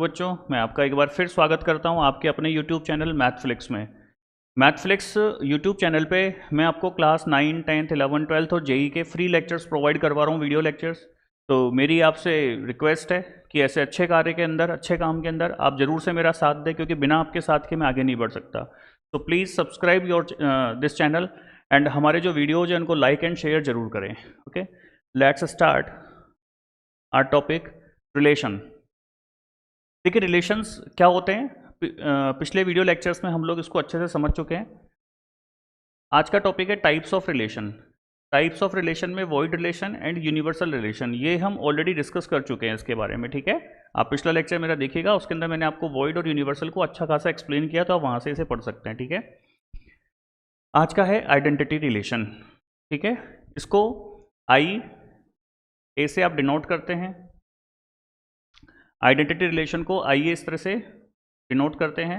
बच्चों, मैं आपका एक बार फिर स्वागत करता हूं आपके अपने YouTube चैनल मैथफ्लिक्स में। मैथफ्लिक्स YouTube चैनल पे मैं आपको क्लास 9, 10th, 11th, 12th और जेई के फ्री लेक्चर्स प्रोवाइड करवा रहा हूं, वीडियो लेक्चर्स। तो मेरी आपसे रिक्वेस्ट है कि ऐसे अच्छे कार्य के अंदर, अच्छे काम के अंदर आप ज़रूर से मेरा साथ दें, क्योंकि बिना आपके साथ के मैं आगे नहीं बढ़ सकता। तो please subscribe your this channel and हमारे जो वीडियोज़ हैं उनको लाइक एंड शेयर ज़रूर करें। Okay, let's start our topic relation. देखिए, रिलेशंस क्या होते हैं, पिछले वीडियो लेक्चर्स में हम लोग इसको अच्छे से समझ चुके हैं। आज का टॉपिक है types of relation. Types of relation में void relation and universal relation, ये हम ऑलरेडी डिस्कस कर चुके हैं इसके बारे में। ठीक है, आप पिछला लेक्चर मेरा देखिएगा, उसके अंदर मैंने आपको वॉइड और यूनिवर्सल को अच्छा खासा एक्सप्लेन किया, तो आप वहाँ से इसे पढ़ सकते हैं। ठीक है, आज का है आइडेंटिटी रिलेशन। ठीक है, इसको आई ए से आप डिनोट करते हैं। आइडेंटिटी रिलेशन को आइए इस तरह से डिनोट करते हैं।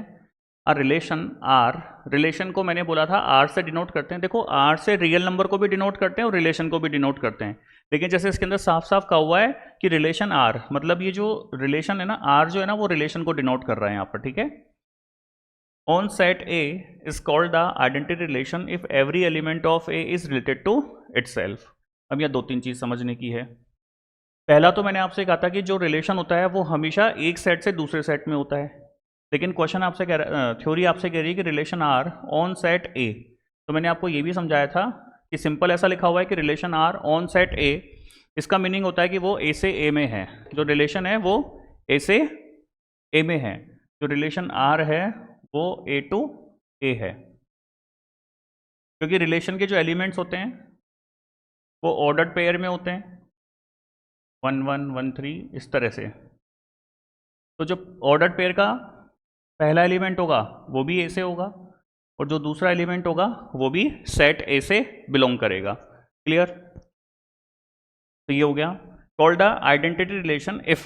और रिलेशन आर, रिलेशन को मैंने बोला था आर से डिनोट करते हैं। देखो, आर से रियल नंबर को भी डिनोट करते हैं और रिलेशन को भी डिनोट करते हैं, लेकिन जैसे इसके अंदर साफ साफ कहा हुआ है कि रिलेशन आर, मतलब ये जो रिलेशन है ना, आर जो है ना, वो रिलेशन को डिनोट कर रहा है यहाँ पर। ठीक है, on set A is called the identity relation if every element of A is related to itself. अब यह दो तीन चीज समझने की है। पहला तो मैंने आपसे कहा था कि जो रिलेशन होता है वो हमेशा एक सेट से दूसरे सेट में होता है, लेकिन क्वेश्चन आपसे कह रहा, थ्योरी आपसे कह रही है कि relation R on set A. तो मैंने आपको ये भी समझाया था कि सिंपल ऐसा लिखा हुआ है कि relation R on set A, इसका मीनिंग होता है कि वो ए से ए में है। जो रिलेशन है वो ए से ए में है। जो रिलेशन आर है वो ए टू ए है, क्योंकि रिलेशन के जो एलिमेंट्स होते हैं वो ऑर्डर्ड पेयर में होते हैं, 1 1 1 3 इस तरह से। तो जो ऑर्डर्ड पेयर का पहला एलिमेंट होगा वो भी ए से होगा, और जो दूसरा एलिमेंट होगा वो भी सेट ए से बिलोंग करेगा। क्लियर? तो ये हो गया called the identity relation if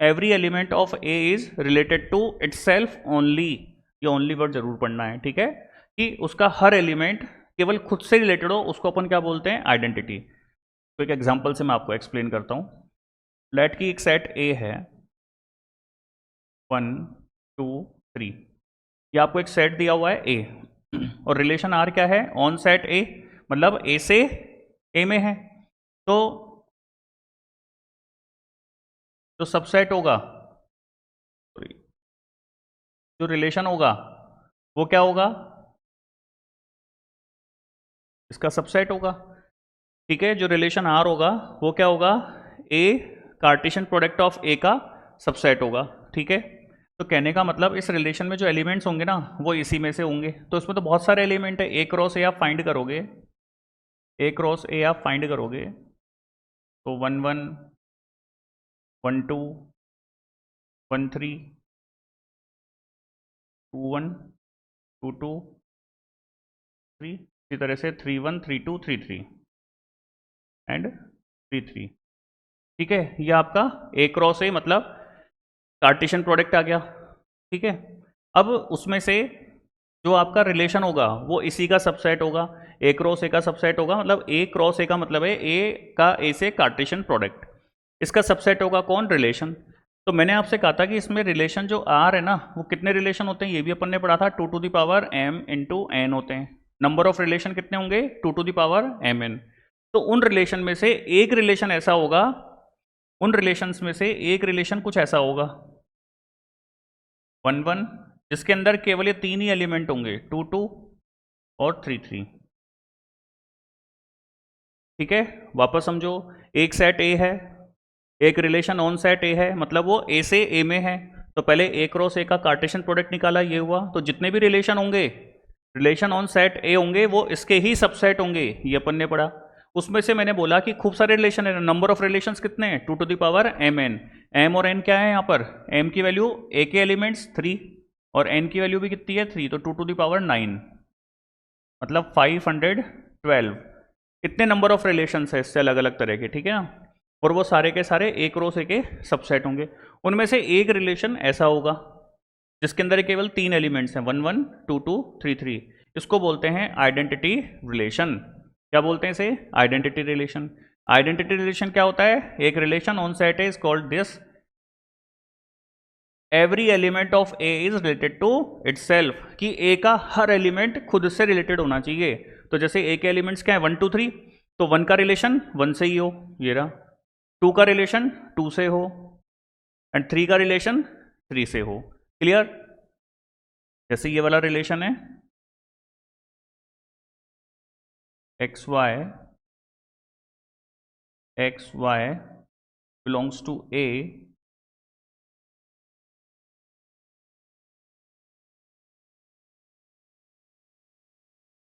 every element of A is related to itself only. ये ओनली वर्ड जरूर पढ़ना है। ठीक है, कि उसका हर एलिमेंट केवल खुद से रिलेटेड हो, उसको अपन क्या बोलते हैं, आइडेंटिटी। तो एक एग्जांपल से मैं आपको एक्सप्लेन करता हूं। लेट की एक सेट ए है 1 2 3, ये आपको एक सेट दिया हुआ है ए, और रिलेशन आर क्या है, ऑन सेट ए, मतलब ए से ए में है। तो जो सबसेट होगा, जो रिलेशन होगा वो क्या होगा, इसका सबसेट होगा। ठीक है, जो रिलेशन आर होगा वो क्या होगा, A Cartesian product of A का सबसेट होगा। ठीक है, तो कहने का मतलब इस रिलेशन में जो एलिमेंट्स होंगे ना वो इसी में से होंगे। तो इसमें तो बहुत सारे एलिमेंट है, ए क्रॉस ए आप फाइंड करोगे, ए क्रॉस ए आप फाइंड करोगे तो 1 1 1 2 1 3 2 1 2 2 3, इसी तरह से 3 1 3 2 3 3 एंड 3 3। ठीक है, ये आपका ए क्रॉस ए मतलब कार्टेशियन प्रोडक्ट आ गया। ठीक है, अब उसमें से जो आपका रिलेशन होगा वो इसी का सबसेट होगा, ए क्रॉस ए का सबसेट होगा। मतलब ए क्रॉस ए का मतलब है ए का ए से कार्टेशियन प्रोडक्ट, इसका सबसेट होगा कौन, रिलेशन। तो मैंने आपसे कहा था कि इसमें रिलेशन जो आर है ना, वो कितने रिलेशन होते हैं, ये भी अपन ने पढ़ा था, 2 to the power m into n होते हैं। नंबर ऑफ रिलेशन कितने होंगे, 2 टू द पावर mn। तो उन रिलेशन में से एक रिलेशन ऐसा होगा, उन रिलेशंस में से एक रिलेशन कुछ ऐसा होगा 1 1, जिसके अंदर केवल ये तीन ही एलिमेंट होंगे, 2 2 और 3 3। ठीक है, वापस समझो, एक सेट ए है, एक रिलेशन ऑन सेट ए है, मतलब वो ए से ए में है। तो पहले ए क्रॉस ए का कार्टेशियन प्रोडक्ट निकाला, ये हुआ। तो जितने भी रिलेशन होंगे, रिलेशन ऑन सेट ए होंगे, वो इसके ही सबसेट होंगे, ये अपन ने पढ़ा। उसमें से मैंने बोला कि खूब सारे रिलेशन है, नंबर ऑफ रिलेशंस कितने हैं, 2 to the power mn। m और n क्या है यहाँ पर, m की वैल्यू a के एलिमेंट्स 3 और n की वैल्यू भी कितनी है 3, तो 2 टू द पावर 9, मतलब 512। इतने नंबर ऑफ रिलेशंस है इससे अलग अलग तरह के। ठीक है ना, और वो सारे के सारे ए क्रॉस ए के सबसेट होंगे। उनमें से एक रिलेशन ऐसा होगा जिसके अंदर केवल तीन एलिमेंट्स हैं, 1 1 2 2 3 3। इसको बोलते हैं आइडेंटिटी रिलेशन। क्या बोलते हैं इसे, आइडेंटिटी रिलेशन। आइडेंटिटी रिलेशन क्या होता है, एक relation on set is called this every element of A is related to itself, कि ए का हर एलिमेंट खुद से रिलेटेड होना चाहिए। तो जैसे ए के एलिमेंट्स क्या है 1 2 3, तो 1 का रिलेशन 1 से ही हो, ये रहा, 2 का रिलेशन 2 से हो, एंड 3 का रिलेशन 3 से हो। क्लियर? जैसे ये वाला रिलेशन है x Y belongs to A,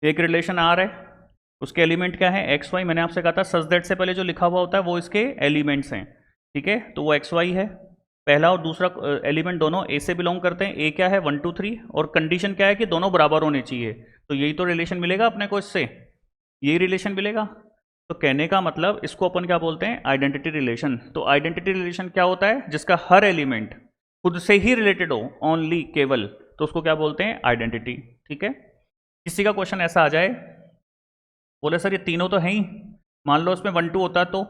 एक रिलेशन आर है, उसके एलिमेंट क्या है एक्स वाई। मैंने आपसे कहा था सच दैट से पहले जो लिखा हुआ होता है वो इसके एलिमेंट्स हैं, ठीक है। तो वो एक्स वाई है पहला, और दूसरा एलिमेंट दोनों ए से बिलोंग करते हैं। ए क्या है 1 2 3, और कंडीशन क्या है कि दोनों बराबर होने चाहिए। तो यही तो रिलेशन मिलेगा अपने को, इससे यही रिलेशन मिलेगा। तो कहने का मतलब इसको अपन क्या बोलते हैं, आइडेंटिटी रिलेशन। तो आइडेंटिटी रिलेशन क्या होता है, जिसका हर एलिमेंट खुद से ही रिलेटेड हो, ओनली, केवल, तो उसको क्या बोलते हैं, आइडेंटिटी। ठीक है। किसी का क्वेश्चन ऐसा आ जाए, बोले सर ये तीनों तो हैं ही, मान लो इसमें 1 2 होता तो,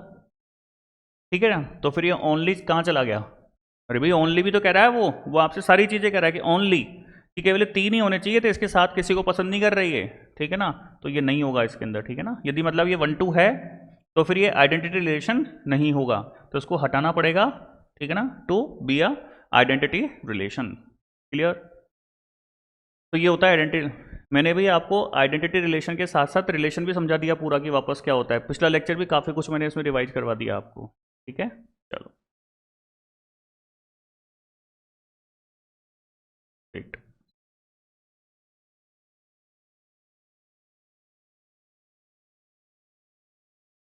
ठीक है ना, तो फिर ये ओनली कहाँ चला गया? अरे भाई ओनली भी तो कह रहा है वो आपसे सारी चीज़ें कह रहा है कि ओनली, कि केवल 3 ही होने चाहिए, तो इसके साथ किसी को पसंद नहीं कर रही है, ठीक है ना, तो ये नहीं होगा इसके अंदर, ठीक है ना। यदि मतलब ये 1 2 है तो फिर ये आइडेंटिटी रिलेशन नहीं होगा, तो इसको हटाना पड़ेगा, ठीक है ना, to be a identity relation. Clear? तो ये होता है आइडेंटिटी। मैंने भी आपको आइडेंटिटी रिलेशन के साथ साथ रिलेशन भी समझा दिया पूरा कि वापस क्या होता है। पिछला लेक्चर भी काफ़ी कुछ मैंने इसमें रिवाइज करवा दिया आपको, ठीक है। चलो राइट,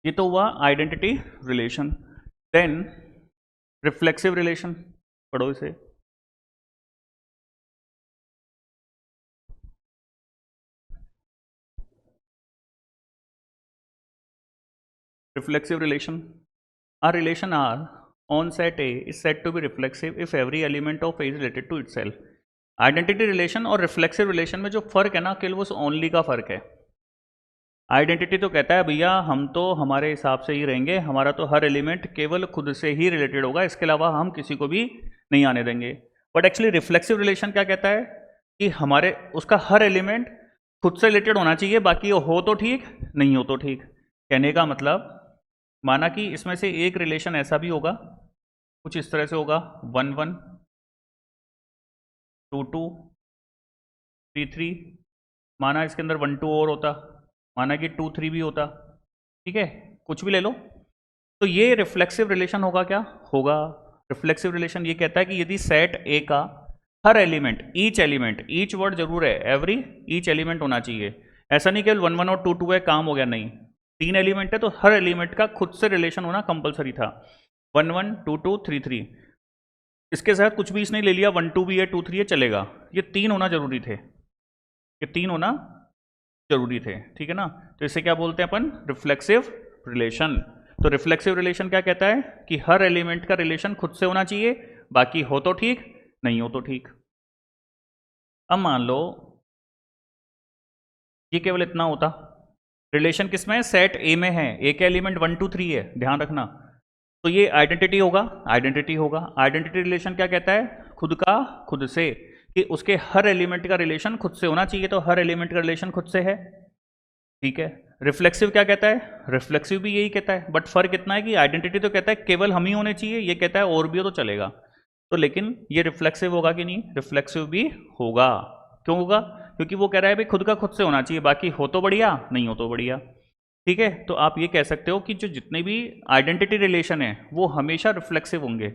ये तो हुआ identity relation. Then reflexive relation, पढ़ो इसे। Reflexive relation. A relation R on set A is said to be reflexive if every element of A is related to itself. Identity relation और रिफ्लेक्सिव रिलेशन में जो फर्क है ना, केवल वो ओनली का फर्क है। आइडेंटिटी तो कहता है भैया हम तो हमारे हिसाब से ही रहेंगे, हमारा तो हर एलिमेंट केवल खुद से ही रिलेटेड होगा, इसके अलावा हम किसी को भी नहीं आने देंगे। बट एक्चुअली रिफ्लेक्सिव रिलेशन क्या कहता है कि हमारे उसका हर एलिमेंट खुद से रिलेटेड होना चाहिए, बाकी हो तो ठीक, नहीं हो तो ठीक। कहने का मतलब, माना कि इसमें से एक रिलेशन ऐसा भी होगा, कुछ इस तरह से होगा 1 1 2 2 3 3, माना इसके अंदर 1 2 और होता, माना कि 2 3 भी होता, ठीक है, कुछ भी ले लो। तो ये रिफ्लेक्सिव रिलेशन होगा, क्या होगा? रिफ्लेक्सिव रिलेशन ये कहता है कि यदि सेट ए का हर एलिमेंट, ईच वर्ड जरूर है, एवरी ईच एलिमेंट होना चाहिए, ऐसा नहीं केवल 1 1 और 2 2 है काम हो गया, नहीं, 3 एलिमेंट है तो हर एलिमेंट का खुद से रिलेशन होना कंपलसरी था। 1 1 2 2 3 3, इसके साथ कुछ भी इसने ले लिया, 1 2 भी है 2 3 है, चलेगा, ये 3 होना जरूरी थे, ये 3 होना जरूरी थे, ठीक है ना। तो इसे क्या बोलते हैं अपन, रिफ्लेक्सिव रिलेशन। तो रिफ्लेक्सिव रिलेशन क्या कहता है कि हर एलिमेंट का रिलेशन खुद से होना चाहिए, बाकी हो तो ठीक, नहीं हो तो ठीक। अब मान लो ये केवल इतना होता, रिलेशन किसमें है, सेट ए में है, ए के एलिमेंट 1 2 3 है, ध्यान रखना, तो ये आइडेंटिटी होगा, आइडेंटिटी होगा। आइडेंटिटी रिलेशन क्या कहता है, खुद का खुद से, कि उसके हर एलिमेंट का रिलेशन खुद से होना चाहिए, तो हर एलिमेंट का रिलेशन खुद से है, ठीक है। रिफ्लेक्सिव क्या कहता है, रिफ्लेक्सिव भी यही कहता है, बट फर्क इतना है कि आइडेंटिटी तो कहता है केवल हम ही होने चाहिए, ये कहता है और भी हो तो चलेगा। तो लेकिन ये रिफ्लेक्सिव होगा कि नहीं, रिफ्लेक्सिव भी होगा। क्यों होगा? क्योंकि वो कह रहा है भाई खुद का खुद से होना चाहिए, बाकी हो तो बढ़िया, नहीं हो तो बढ़िया, ठीक है। तो आप ये कह सकते हो कि जो जितने भी आइडेंटिटी रिलेशन है वो हमेशा रिफ्लेक्सिव होंगे।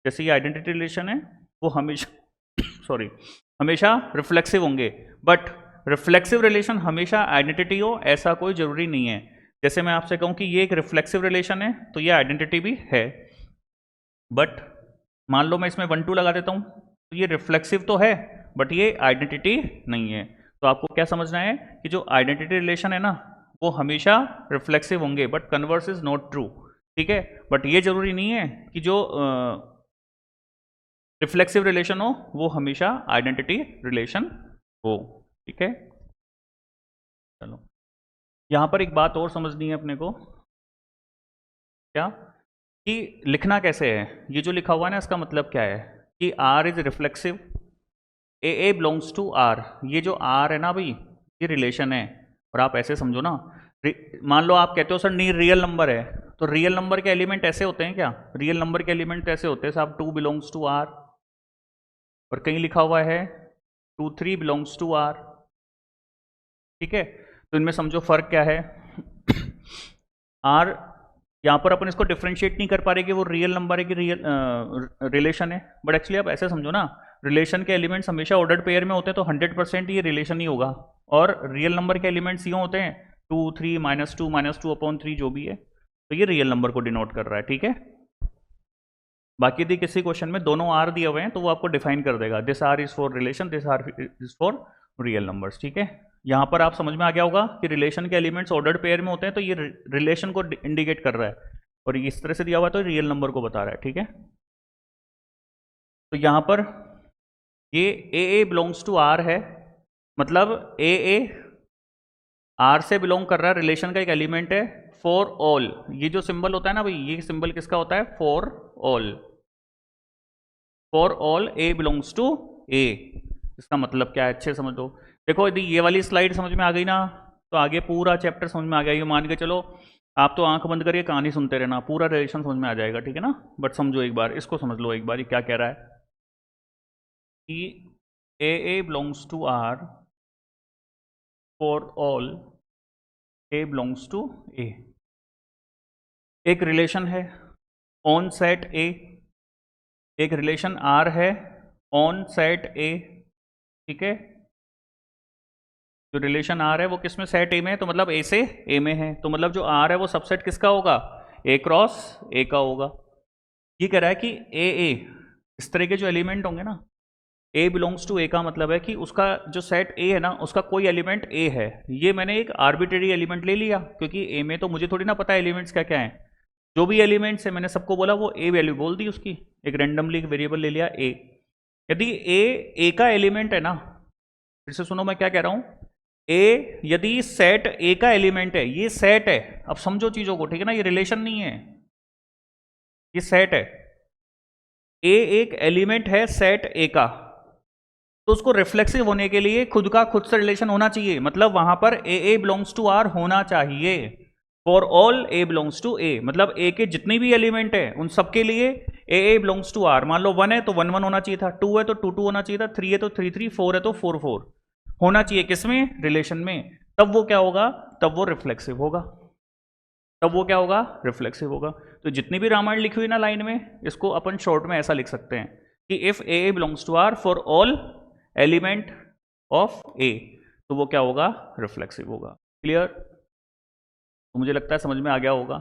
जैसे ये आइडेंटिटी रिलेशन है वो हमेशा सॉरी हमेशा रिफ्लेक्सिव होंगे, बट रिफ्लेक्सिव रिलेशन हमेशा आइडेंटिटी हो ऐसा कोई जरूरी नहीं है। जैसे मैं आपसे कहूँ कि ये एक रिफ्लेक्सिव रिलेशन है तो ये आइडेंटिटी भी है, बट मान लो मैं इसमें 1 2 लगा देता हूँ तो ये रिफ्लेक्सिव तो है बट ये आइडेंटिटी नहीं है। तो आपको क्या समझना है कि जो आइडेंटिटी रिलेशन है ना वो हमेशा रिफ्लेक्सिव होंगे, but converse is not true, ठीक है। बट ये जरूरी नहीं है कि जो रिफ्लेक्सिव रिलेशन हो वो हमेशा आइडेंटिटी रिलेशन हो, ठीक है। चलो यहां पर एक बात और समझनी है अपने को, क्या कि लिखना कैसे है, ये जो लिखा हुआ है ना इसका मतलब क्या है। कि R is reflexive, A belongs to R. ये जो आर है ना भाई, ये रिलेशन है। और आप ऐसे समझो ना, मान लो आप कहते हो सर नहीं रियल नंबर है, तो रियल नंबर के एलिमेंट ऐसे होते हैं क्या? रियल नंबर के एलिमेंट ऐसे होते हैं साहब, 2 बिलोंग्स टू आर, और कहीं लिखा हुआ है 2 3 बिलोंग्स टू आर। ठीक है, तो इनमें समझो फर्क क्या है। आर यहाँ पर अपन इसको डिफ्रेंशिएट नहीं कर पा रहे कि वो रियल नंबर है कि रियल रिलेशन है, बट एक्चुअली आप ऐसे समझो ना, रिलेशन के एलिमेंट्स हमेशा ऑर्डर्ड पेयर में होते हैं, तो 100% ये रिलेशन ही होगा। और रियल नंबर के एलिमेंट्स यूँ होते हैं 2 3 -2 अपॉन 3 जो भी है, तो ये रियल नंबर को डिनोट कर रहा है। ठीक है, बाकी यदि किसी क्वेश्चन में दोनों आर दिए हुए हैं तो वो आपको डिफाइन कर देगा, this R is for relation, this R is for real numbers. ठीक है, यहाँ पर आप समझ में आ गया होगा कि रिलेशन के एलिमेंट्स ऑर्डर्ड पेयर में होते हैं, तो ये रिलेशन को इंडिकेट कर रहा है, और इस तरह से दिया हुआ तो रियल नंबर को बता रहा है। ठीक है, तो यहाँ पर ये ए बिलोंग्स टू आर है, मतलब ए आर से बिलोंग कर रहा है, रिलेशन का एक एलिमेंट है। फॉर ऑल, ये जो सिंबल होता है ना भाई, ये सिंबल किसका होता है? For all. For all a belongs to A, इसका मतलब क्या है अच्छे समझ लो। देखो यदि ये वाली स्लाइड समझ में आ गई ना, तो आगे पूरा चैप्टर समझ में आ गया। ये मान के चलो आप तो आंख बंद करके कहानी सुनते रहना, पूरा रिलेशन समझ में आ जाएगा। ठीक है ना, बट समझो एक बार, इसको समझ लो एक बार, ये क्या कह रहा है कि a belongs to R for all a belongs to A. एक रिलेशन है ऑन सेट ए, एक रिलेशन आर है ऑन सेट ए। ठीक है, जो रिलेशन आर है वो किस में? सेट ए में है, तो मतलब ए से ए में है, तो मतलब जो आर है वो सबसेट किसका होगा? ए क्रॉस ए का होगा। ये कह रहा है कि ए इस तरह के जो एलिमेंट होंगे ना, ए बिलोंग्स टू ए का मतलब है कि उसका जो सेट ए है ना, उसका कोई एलिमेंट ए है। ये मैंने एक आर्बिट्रेरी एलिमेंट ले लिया, क्योंकि ए में तो मुझे थोड़ी ना पता है एलिमेंट्स क्या क्या है। जो भी एलिमेंट्स है मैंने सबको बोला वो ए वैल्यू बोल दी उसकी, एक रैंडमली वेरिएबल ले लिया ए। यदि ए का एलिमेंट है ना, फिर से सुनो मैं क्या कह रहा हूं, ए यदि सेट ए का एलिमेंट है, ये सेट है, अब समझो चीजों को, ठीक है ना, ये रिलेशन नहीं है, ये सेट है। ए एक एलिमेंट है सेट ए का, तो उसको रिफ्लेक्सिव होने के लिए खुद का खुद से रिलेशन होना चाहिए, मतलब वहां पर ए बिलोंग्स टू आर होना चाहिए। For all a belongs to A, मतलब ए के जितने भी एलिमेंट है उन सबके लिए ए बिलोंग्स टू आर। मान लो 1 है तो 1 1 होना चाहिए था, 2 है तो 2 2 होना चाहिए था, 3 है तो 3 3, 4 है तो 4 4 होना चाहिए। किसमें? रिलेशन में। तब वो क्या होगा? तब वो रिफ्लेक्सिव होगा। तब वो क्या होगा? रिफ्लेक्सिव होगा। तो जितनी भी रामायण लिखी हुई ना लाइन में, इसको अपन शॉर्ट में ऐसा लिख सकते हैं कि if a belongs to R for all element of A, तो वो क्या होगा? रिफ्लेक्सिव होगा। क्लियर? तो मुझे लगता है समझ में आ गया होगा।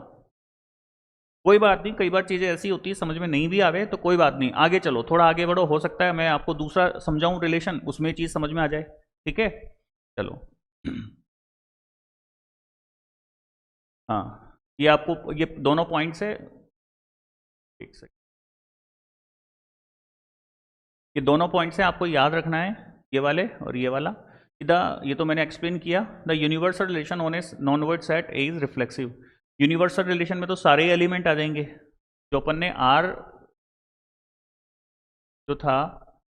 कोई बात नहीं, कई बार चीज़ें ऐसी होती है समझ में नहीं भी आवे तो कोई बात नहीं, आगे चलो, थोड़ा आगे बढ़ो, हो सकता है मैं आपको दूसरा समझाऊं रिलेशन, उसमें चीज़ समझ में आ जाए। ठीक है, चलो। हाँ, ये आपको ये दोनों पॉइंट्स है, एक सेकंड, ये दोनों पॉइंट्स हैं आपको याद रखना है, ये वाले और ये वाला। ये तो मैंने एक्सप्लेन किया। The universal relation on a non void set A is reflexive. Universal relation में तो सारे एलिमेंट आ जाएंगे। जो अपन ने आर जो था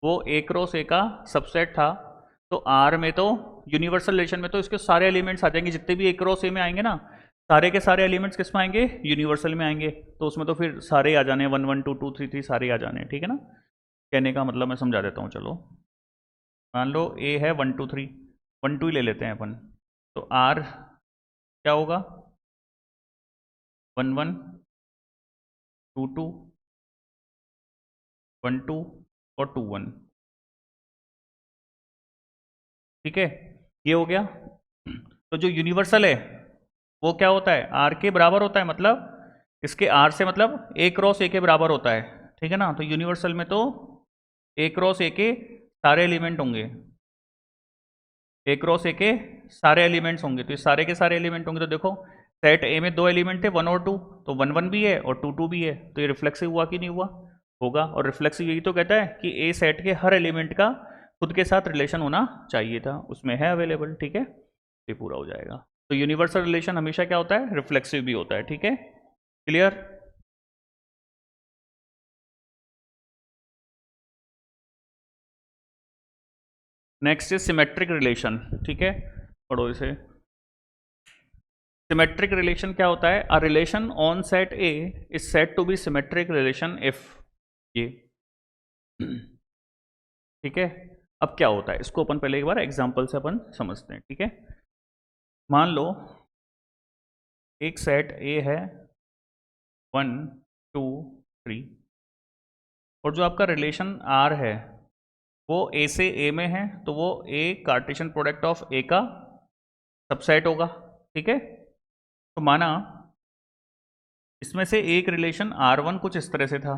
वो ए क्रॉस ए का सबसेट था, तो आर में तो यूनिवर्सल रिलेशन में तो इसके सारे एलिमेंट्स आ जाएंगे, जितने भी ए क्रॉस ए में आएंगे ना, सारे के सारे एलिमेंट्स किस में आएंगे? यूनिवर्सल में आएंगे। तो उसमें तो फिर सारे आ जाने, 1 1 2 2 3 3 सारे आ जाने। ठीक है ना, कहने का मतलब मैं समझा देता हूँ। चलो मान लो ए है 1 2 3, 1 2 ही ले लेते हैं अपन, तो आर क्या होगा? 1 1 2 2 1 2 और 2 1। ठीक है, ये हो गया। तो जो यूनिवर्सल है वो क्या होता है? आर के बराबर होता है, मतलब इसके आर से मतलब ए क्रॉस ए के बराबर होता है। ठीक है ना, तो यूनिवर्सल में तो ए क्रॉस ए के सारे एलिमेंट होंगे, ए क्रॉस ए के सारे एलिमेंट्स होंगे, तो ये सारे के सारे एलिमेंट होंगे। तो देखो सेट ए में 2 एलिमेंट थे, 1 और 2, तो 1 1 भी है और 2 2 भी है, तो ये रिफ्लेक्सिव हुआ कि नहीं हुआ? होगा। और रिफ्लेक्सिव यही तो कहता है कि ए सेट के हर एलिमेंट का खुद के साथ रिलेशन होना चाहिए था, उसमें है अवेलेबल। ठीक है, ये पूरा हो जाएगा। तो यूनिवर्सल रिलेशन हमेशा क्या होता है? रिफ्लेक्सिव भी होता है। ठीक है, clear? Next is symmetric relation, ठीक है, पढ़ो इसे। सिमेट्रिक रिलेशन क्या होता है? A relation on set A is set to be symmetric relation if, ये ठीक है। अब क्या होता है इसको अपन पहले एक बार एग्जांपल से अपन समझते हैं, ठीक है। मान लो एक सेट ए है 1 2 3 और जो आपका रिलेशन आर है वो ए से ए में है, तो वो ए कार्टेशियन प्रोडक्ट ऑफ ए का सबसेट होगा, ठीक है। तो माना इसमें से एक रिलेशन R1 कुछ इस तरह से था,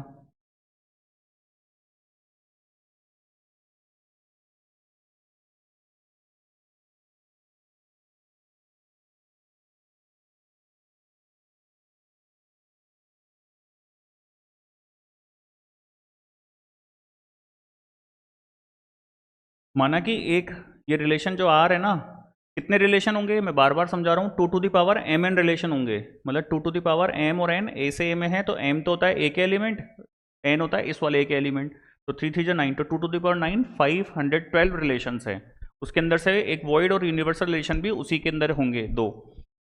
माना कि एक ये रिलेशन जो आर है ना, कितने रिलेशन होंगे मैं बार बार समझा रहा हूँ, 2 to the power m n relation होंगे, मतलब 2 टू द पावर m और n a से a में है, तो m तो होता है a के एलिमेंट, n होता है इस वाले a के एलिमेंट, तो 3 3 9, तो 2 टू द पावर 9 512 रिलेशंस है। उसके अंदर से एक वॉइड और यूनिवर्सल रिलेशन भी उसी के अंदर होंगे 2,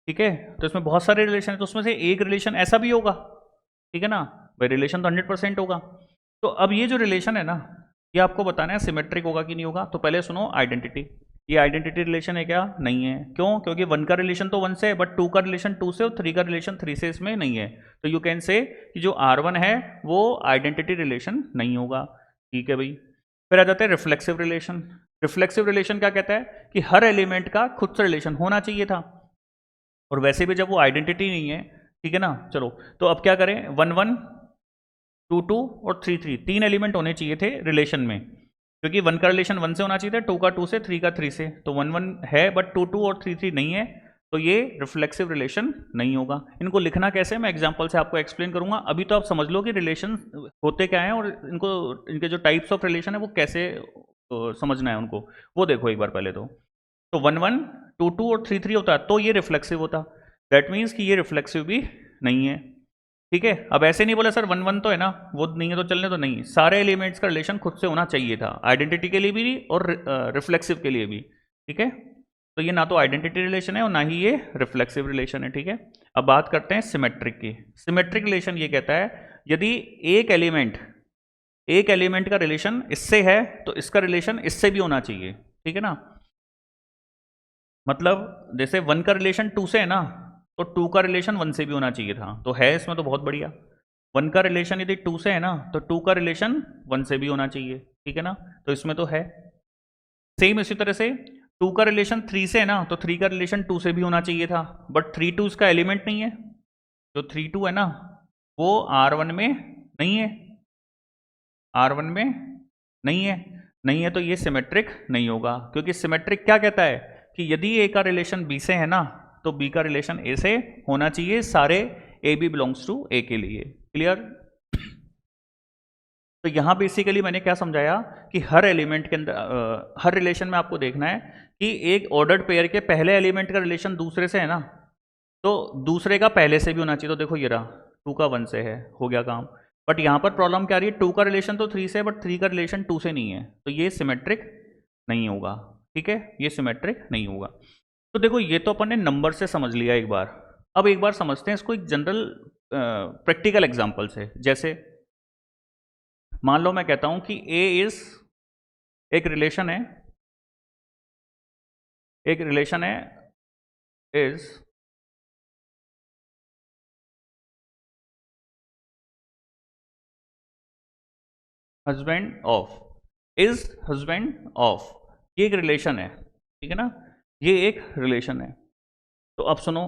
ठीक है। तो इसमें बहुत सारे रिलेशन है, तो उसमें से एक रिलेशन ऐसा भी होगा, ठीक है ना भाई, रिलेशन तो 100% होगा। तो अब ये जो रिलेशन है ना, ये आपको बताना है सिमेट्रिक होगा कि नहीं होगा। तो पहले सुनो आइडेंटिटी, ये आइडेंटिटी रिलेशन है क्या? नहीं है। क्यों? क्योंकि 1 का रिलेशन तो 1 से है, बट 2 का रिलेशन 2 से और 3 का रिलेशन 3 से इसमें नहीं है। तो यू कैन से कि जो R1 है वो आइडेंटिटी रिलेशन नहीं होगा, ठीक है भाई। फिर आ जाता है रिफ्लेक्सिव रिलेशन। रिफ्लेक्सिव रिलेशन क्या कहता है कि हर एलिमेंट का खुद से रिलेशन होना चाहिए था, और वैसे भी जब वो आइडेंटिटी नहीं है, ठीक है ना। चलो तो अब क्या करें, 1 1 2 2 और 3 3 तीन एलिमेंट होने चाहिए थे रिलेशन में, क्योंकि 1 का रिलेशन 1 से होना चाहिए था, 2 का 2 से, 3 का 3 से, तो 1 1 है बट 2 2 और 3 3 नहीं है, तो ये रिफ्लेक्सिव रिलेशन नहीं होगा। इनको लिखना कैसे मैं एग्जांपल से आपको एक्सप्लेन करूंगा। अभी तो आप समझ लो कि रिलेशन होते क्या हैं और इनको, इनके जो टाइप्स ऑफ रिलेशन है वो कैसे समझना है उनको, वो देखो एक बार पहले। तो 1 1 2 2 और 3 3 होता है तो ये रिफ्लेक्सिव होता, दैट मीन्स कि ये रिफ्लेक्सिव भी नहीं है, ठीक है। अब ऐसे नहीं बोला सर 1 1 तो है ना, वो नहीं है तो चलने तो नहीं, सारे एलिमेंट्स का रिलेशन खुद से होना चाहिए था, आइडेंटिटी के लिए भी और रिफ्लेक्सिव के लिए भी, ठीक है। तो ये ना तो आइडेंटिटी रिलेशन है और ना ही ये रिफ्लेक्सिव रिलेशन है, ठीक है। अब बात करते हैं सिमेट्रिक की। सिमेट्रिक रिलेशन ये कहता है यदि एक एलिमेंट का रिलेशन इससे है तो इसका रिलेशन इससे भी होना चाहिए, ठीक है ना। मतलब जैसे 1 का रिलेशन 2 से है ना, तो 2 का रिलेशन 1 से भी होना चाहिए था, तो है इसमें तो बहुत बढ़िया। 1 का रिलेशन यदि 2 से है ना, तो 2 का रिलेशन 1 से भी होना चाहिए, ठीक है ना, तो इसमें तो है। सेम इसी तरह से 2 का रिलेशन 3 से है ना, तो 3 का रिलेशन 2 से भी होना चाहिए था, बट 3 2 इसका एलिमेंट नहीं है, जो 3 2 है ना वो R1 में नहीं है, R1 में नहीं है, तो ये सिमेट्रिक नहीं होगा। क्योंकि सिमेट्रिक क्या कहता है कि यदि ए का रिलेशन बी से है ना, तो बी का रिलेशन ए से होना चाहिए, सारे ए बी बिलोंग्स टू ए के लिए, क्लियर। तो यहां बेसिकली मैंने क्या समझाया कि हर एलिमेंट के अंदर हर रिलेशन में आपको देखना है कि एक ऑर्डर्ड पेयर के पहले एलिमेंट का रिलेशन दूसरे से है ना, तो दूसरे का पहले से भी होना चाहिए। तो देखो ये रहा 2 का 1 से है, हो गया काम। बट यहाँ पर प्रॉब्लम क्या रही है, 2 का रिलेशन तो 3 से है बट 3 का रिलेशन 2 से नहीं है, तो ये सिमेट्रिक नहीं होगा, ठीक है, ये सिमेट्रिक नहीं होगा। तो देखो ये तो अपन ने नंबर से समझ लिया एक बार। अब एक बार समझते हैं इसको एक जनरल प्रैक्टिकल एग्जांपल से। जैसे मान लो मैं कहता हूं कि ए इज एक रिलेशन है इज हस्बैंड ऑफ, ये एक रिलेशन है, ठीक है ना, ये एक रिलेशन है। तो अब सुनो,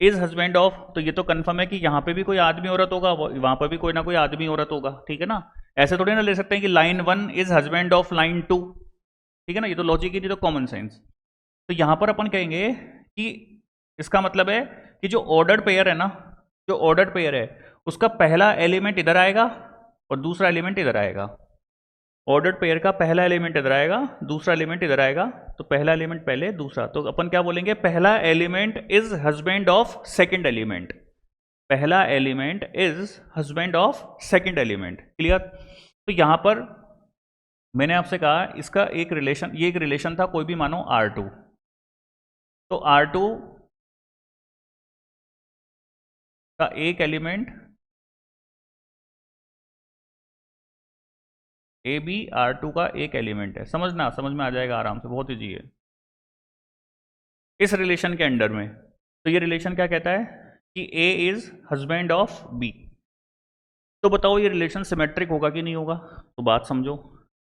इज हस्बैंड ऑफ, तो ये तो कंफर्म है कि यहाँ पे भी कोई आदमी औरत होगा, वहां पर भी कोई ना कोई आदमी औरत होगा, ठीक है ना। ऐसे थोड़ी ना ले सकते हैं कि line 1 is husband of line 2, ठीक है ना, ये तो लॉजिक ही नहीं, तो कॉमन सेंस। तो यहां पर अपन कहेंगे कि इसका मतलब है कि जो ऑर्डर्ड पेयर है ना, जो ऑर्डर्ड पेयर है उसका पहला एलिमेंट इधर आएगा और दूसरा एलिमेंट इधर आएगा। ऑर्डर्ड पेयर का पहला एलिमेंट इधर आएगा, दूसरा एलिमेंट इधर आएगा, तो पहला एलिमेंट पहले, दूसरा, तो अपन क्या बोलेंगे, पहला element is husband of second element, पहला element is husband of second element, clear. तो यहां पर मैंने आपसे कहा इसका एक रिलेशन, ये एक रिलेशन था, कोई भी मानो R2, तो R2 का एक एलिमेंट AB R2 का एक एलिमेंट है। समझना, समझ में आ जाएगा आराम से, बहुत ईजी है। इस रिलेशन के अंडर में तो ये रिलेशन क्या कहता है कि A is husband of B। तो बताओ ये रिलेशन सिमेट्रिक होगा कि नहीं होगा? तो बात समझो,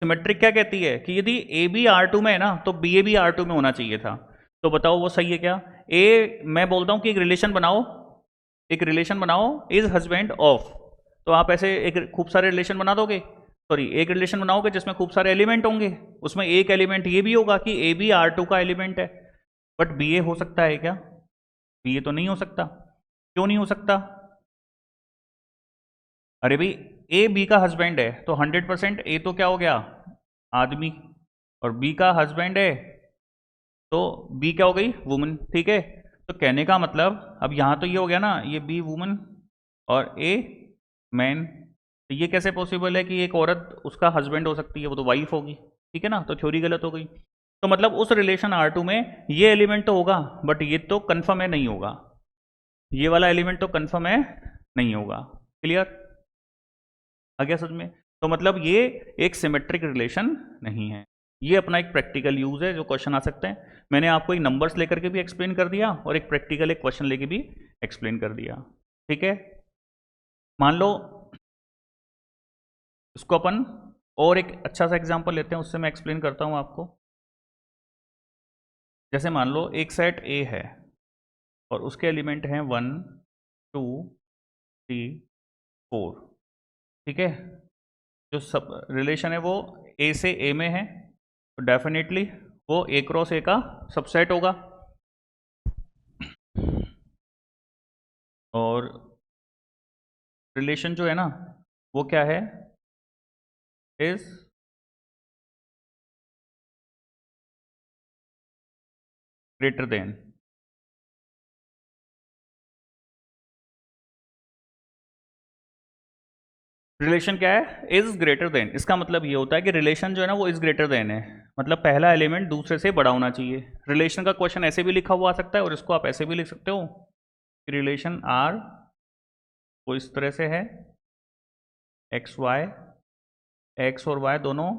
सिमेट्रिक क्या कहती है कि यदि AB R2 में है ना तो BA भी R2 में होना चाहिए था। तो बताओ वो सही है क्या? मैं बोलता हूं कि एक रिलेशन बनाओ, एक रिलेशन बनाओ इज हस्बैंड ऑफ, तो आप ऐसे एक खूब सारे रिलेशन बना दोगे, सॉरी एक रिलेशन बनाओगे जिसमें खूब सारे एलिमेंट होंगे, उसमें एक एलिमेंट ये भी होगा कि AB R2 का एलिमेंट है। बट BA हो सकता है क्या? BA तो नहीं हो सकता। क्यों नहीं हो सकता? अरे भाई A B का हस्बैंड है तो 100% A तो क्या हो गया? आदमी, और B का हस्बैंड है तो B क्या हो गई? वुमन। ठीक है, तो कहने का मतलब अब यहां तो ये हो गया ना, ये B वुमन और A मैन। तो ये कैसे पॉसिबल है कि एक औरत उसका हस्बैंड हो सकती है? वो तो वाइफ होगी। ठीक है ना, तो थ्योरी गलत हो गई। तो मतलब उस रिलेशन R2 में ये एलिमेंट तो होगा, बट ये तो कन्फर्म है नहीं होगा, ये वाला एलिमेंट तो कन्फर्म है नहीं होगा। क्लियर? आ गया समझ में? तो मतलब ये एक सिमेट्रिक रिलेशन नहीं है। ये अपना एक प्रैक्टिकल यूज है जो क्वेश्चन आ सकते हैं। मैंने आपको एक नंबर्स लेकर के भी एक्सप्लेन कर दिया और एक प्रैक्टिकल एक क्वेश्चन लेके भी एक्सप्लेन कर दिया। ठीक है, मान लो इसको अपन और एक अच्छा सा एग्जांपल लेते हैं, उससे मैं एक्सप्लेन करता हूं आपको। जैसे मान लो एक सेट ए है और उसके एलिमेंट हैं 1 2 3 4। ठीक है, जो सब रिलेशन है वो ए से ए में है, तो डेफिनेटली वो ए क्रॉस ए का सबसेट होगा। और रिलेशन जो है ना वो क्या है? Is greater than. रिलेशन क्या है? Is greater than. इसका मतलब ये होता है कि रिलेशन जो है ना वो इज ग्रेटर देन है, मतलब पहला एलिमेंट दूसरे से बड़ा होना चाहिए। रिलेशन का क्वेश्चन ऐसे भी लिखा हुआ आ सकता है और इसको आप ऐसे भी लिख सकते हो कि रिलेशन आर वो इस तरह से है, एक्स वाई, एक्स और वाई दोनों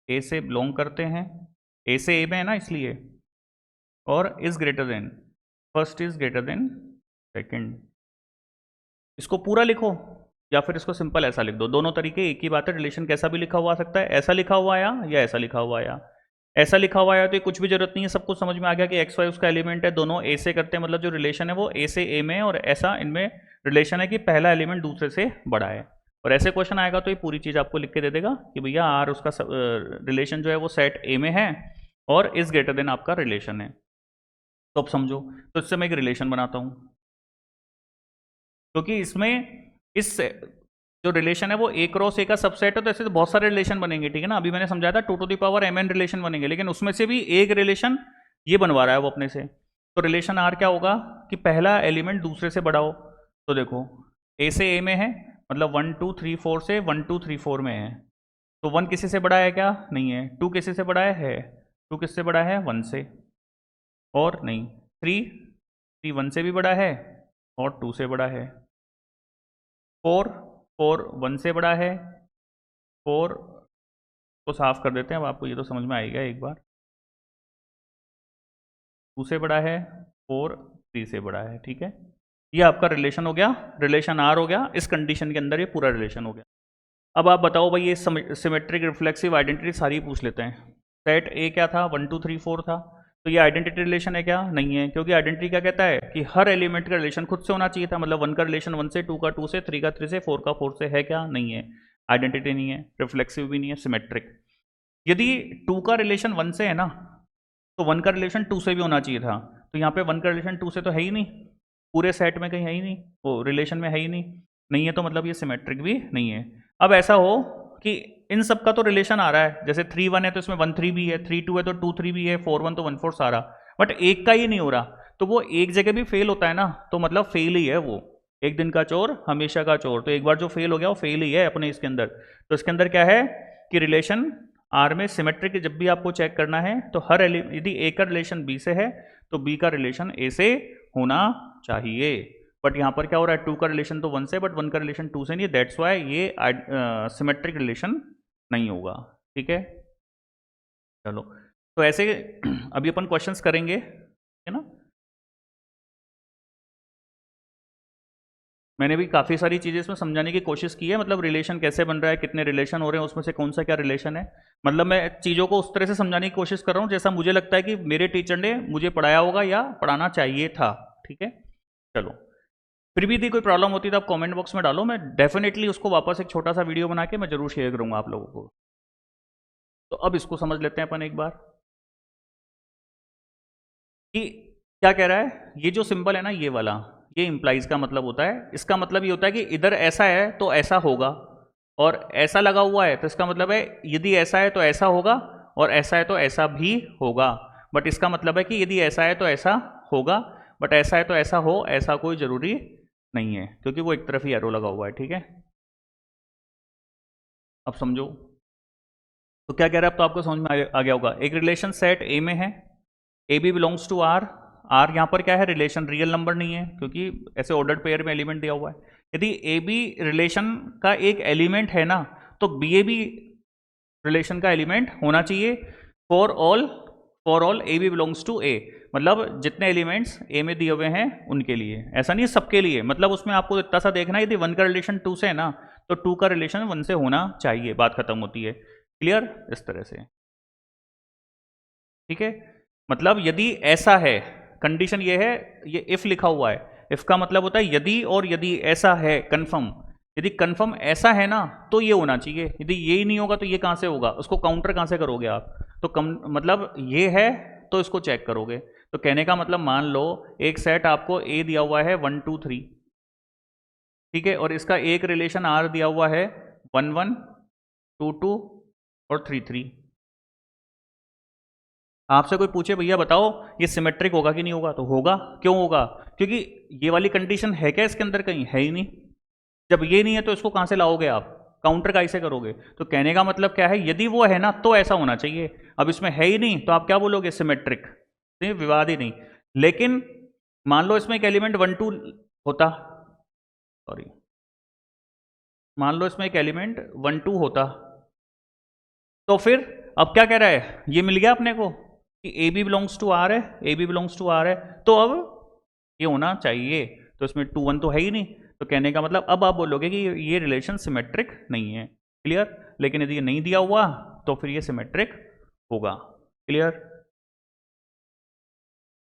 ए से बिलोंग करते हैं, ए से ए में है ना इसलिए, और is greater than, first is greater than second. इसको पूरा लिखो या फिर इसको सिंपल ऐसा लिख दो, दोनों तरीके एक ही बात है। रिलेशन कैसा भी लिखा हुआ आ सकता है, ऐसा लिखा हुआ आया या ऐसा लिखा हुआ आया। ऐसा लिखा हुआ आया तो ये कुछ भी जरूरत नहीं है, सब कुछ समझ में आ गया कि एक्स वाई उसका एलिमेंट है, दोनों ए से करते हैं, मतलब जो रिलेशन है वो ए से ए में है, और ऐसा इनमें रिलेशन है कि पहला एलिमेंट दूसरे से बड़ा है। और ऐसे क्वेश्चन आएगा तो ये पूरी चीज़ आपको लिख के दे देगा कि भैया आर उसका रिलेशन जो है वो सेट ए में है और इज ग्रेटर देन आपका रिलेशन है। तो अब समझो, तो इससे मैं एक रिलेशन बनाता हूँ, क्योंकि इसमें इस जो रिलेशन है वो ए क्रॉस ए का सबसेट है, तो ऐसे तो बहुत सारे रिलेशन बनेंगे। ठीक है ना, अभी मैंने समझाया था 2 to the power mn relation बनेंगे, लेकिन उसमें से भी एक रिलेशन ये बनवा रहा है वो अपने से। तो रिलेशन आर क्या होगा कि पहला एलिमेंट दूसरे से बड़ा हो। तो देखो ए से ए में है, मतलब 1 2 3 4 से 1 2 3 4 में है, तो 1 किसी से बड़ा है क्या? नहीं है। 2 किसी से बड़ा है? 2 किससे बड़ा है? 1 से, और नहीं। 3 1 से भी बड़ा है और 2 से बड़ा है। 4 1 से बड़ा है, 4 को साफ कर देते हैं, अब आपको ये तो समझ में आएगा एक बार। 2 से बड़ा है, 4 3 से बड़ा है। ठीक है, ये आपका रिलेशन हो गया, रिलेशन आर हो गया। इस कंडीशन के अंदर ये पूरा रिलेशन हो गया। अब आप बताओ भाई, ये सिमेट्रिक रिफ्लेक्सिव आइडेंटिटी सारी पूछ लेते हैं। सेट ए क्या था? 1 2 3 4 था, तो ये आइडेंटिटी रिलेशन है क्या? नहीं है, क्योंकि आइडेंटिटी क्या कहता है कि हर एलिमेंट का रिलेशन खुद से होना चाहिए था, मतलब 1 का रिलेशन 1 से, 2 का 2 से, 3 का 3 से, 4 का 4 से है क्या? नहीं है, आइडेंटिटी नहीं है, रिफ्लेक्सिव भी नहीं है, सिमेट्रिक। यदि 2 का रिलेशन 1 से है ना, तो 1 का रिलेशन 2 से भी होना चाहिए था, तो यहाँ पे 1 का रिलेशन 2 से तो है ही नहीं, पूरे सेट में कहीं है ही नहीं, वो रिलेशन में है ही नहीं है, तो मतलब ये सिमेट्रिक भी नहीं है। अब ऐसा हो कि इन सब का तो रिलेशन आ रहा है, जैसे 3 1 है तो इसमें 1 3 भी है, 3 2 है तो 2 3 भी है, 4 1 तो 1 4 सारा, बट एक का ही नहीं हो रहा, तो वो एक जगह भी फेल होता है ना, तो मतलब फेल ही है वो। एक दिन का चोर हमेशा का चोर, तो एक बार जो फेल हो गया वो फेल ही है अपने इसके अंदर। तो इसके अंदर क्या है कि रिलेशन आर में सिमेट्रिक जब भी आपको चेक करना है तो हर यदि ए का रिलेशन बी से है तो बी का रिलेशन ए से होना चाहिए। बट यहाँ पर क्या हो रहा है, 2 का रिलेशन तो 1 से, बट 1 का रिलेशन 2 से नहीं है, दैट्स वाई ये सिमेट्रिक रिलेशन नहीं होगा। ठीक है, चलो तो ऐसे अभी अपन क्वेश्चंस करेंगे, है ना। मैंने भी काफ़ी सारी चीज़ें इसमें समझाने की कोशिश की है, मतलब रिलेशन कैसे बन रहा है, कितने रिलेशन हो रहे हैं, उसमें से कौन सा क्या रिलेशन है। मतलब मैं चीज़ों को उस तरह से समझाने की कोशिश कर रहा हूँ जैसा मुझे लगता है कि मेरे टीचर ने मुझे पढ़ाया होगा या पढ़ाना चाहिए था। ठीक है, चलो फिर भी यदि कोई प्रॉब्लम होती है तो आप कमेंट बॉक्स में डालो, मैं डेफिनेटली उसको वापस एक छोटा सा वीडियो बना के मैं जरूर शेयर करूँगा आप लोगों को। तो अब इसको समझ लेते हैं अपन एक बार कि क्या कह रहा है। ये जो सिंबल है ना, ये वाला, ये इंप्लाइज का मतलब होता है, इसका मतलब ये होता है कि इधर ऐसा है तो ऐसा होगा, और ऐसा लगा हुआ है तो इसका मतलब है यदि ऐसा है तो ऐसा होगा, और ऐसा है तो ऐसा भी होगा। बट इसका मतलब है कि यदि ऐसा है तो ऐसा होगा, बट ऐसा है तो ऐसा हो, ऐसा कोई जरूरी नहीं है, क्योंकि वो एक तरफ ही एरो लगा हुआ है। ठीक है, अब समझो तो क्या कह रहा है, अब तो आपको समझ में आ गया होगा। एक रिलेशन सेट ए में है, A B belongs to R. R यहाँ पर क्या है, रिलेशन, रियल नंबर नहीं है क्योंकि ऐसे ऑर्डर्ड पेयर में एलिमेंट दिया हुआ है। यदि ए बी रिलेशन का एक एलिमेंट है ना, तो बी ए बी रिलेशन का एलिमेंट होना चाहिए for all a B belongs to A. मतलब जितने एलिमेंट्स ए में दिए हुए हैं उनके लिए, ऐसा नहीं है सबके लिए। मतलब उसमें आपको इतना सा देखना है, यदि 1 का रिलेशन 2 से है ना, तो 2 का रिलेशन 1 से होना चाहिए, बात खत्म होती है। क्लियर, इस तरह से। ठीक है, मतलब यदि ऐसा है, कंडीशन ये है, ये इफ लिखा हुआ है, इफ का मतलब होता है यदि, और यदि ऐसा है कंफर्म, यदि कंफर्म ऐसा है ना तो ये होना चाहिए। यदि ये ही नहीं होगा तो ये कहां से होगा, उसको काउंटर कहां से करोगे आप। तो मतलब ये है तो इसको चेक करोगे। तो कहने का मतलब, मान लो एक सेट आपको ए दिया हुआ है 1 2 3, ठीक है, और इसका एक रिलेशन आर दिया हुआ है 1 1 2 2 और 3 3। आपसे कोई पूछे भैया बताओ ये सिमेट्रिक होगा कि नहीं होगा, तो होगा। क्यों होगा, क्योंकि ये वाली कंडीशन है क्या इसके अंदर, कहीं है ही नहीं। जब ये नहीं है तो इसको कहां से लाओगे आप, काउंटर कैसे करोगे। तो कहने का मतलब क्या है, यदि वो है ना तो ऐसा होना चाहिए। अब इसमें है ही नहीं तो आप क्या बोलोगे, सिमेट्रिक, नहीं विवाद ही नहीं। लेकिन मान लो इसमें एक एलिमेंट 1 2 होता, सॉरी, मान लो इसमें एक एलिमेंट 1 2 होता, तो फिर अब क्या कह रहा है, ये मिल गया अपने को कि a B belongs to R है, A B belongs to R है, तो अब ये होना चाहिए। तो इसमें 2 1 तो है ही नहीं, तो कहने का मतलब अब आप बोलोगे कि ये रिलेशन सिमेट्रिक नहीं है। क्लियर, लेकिन यदि ये नहीं दिया हुआ तो फिर ये सिमेट्रिक होगा। क्लियर,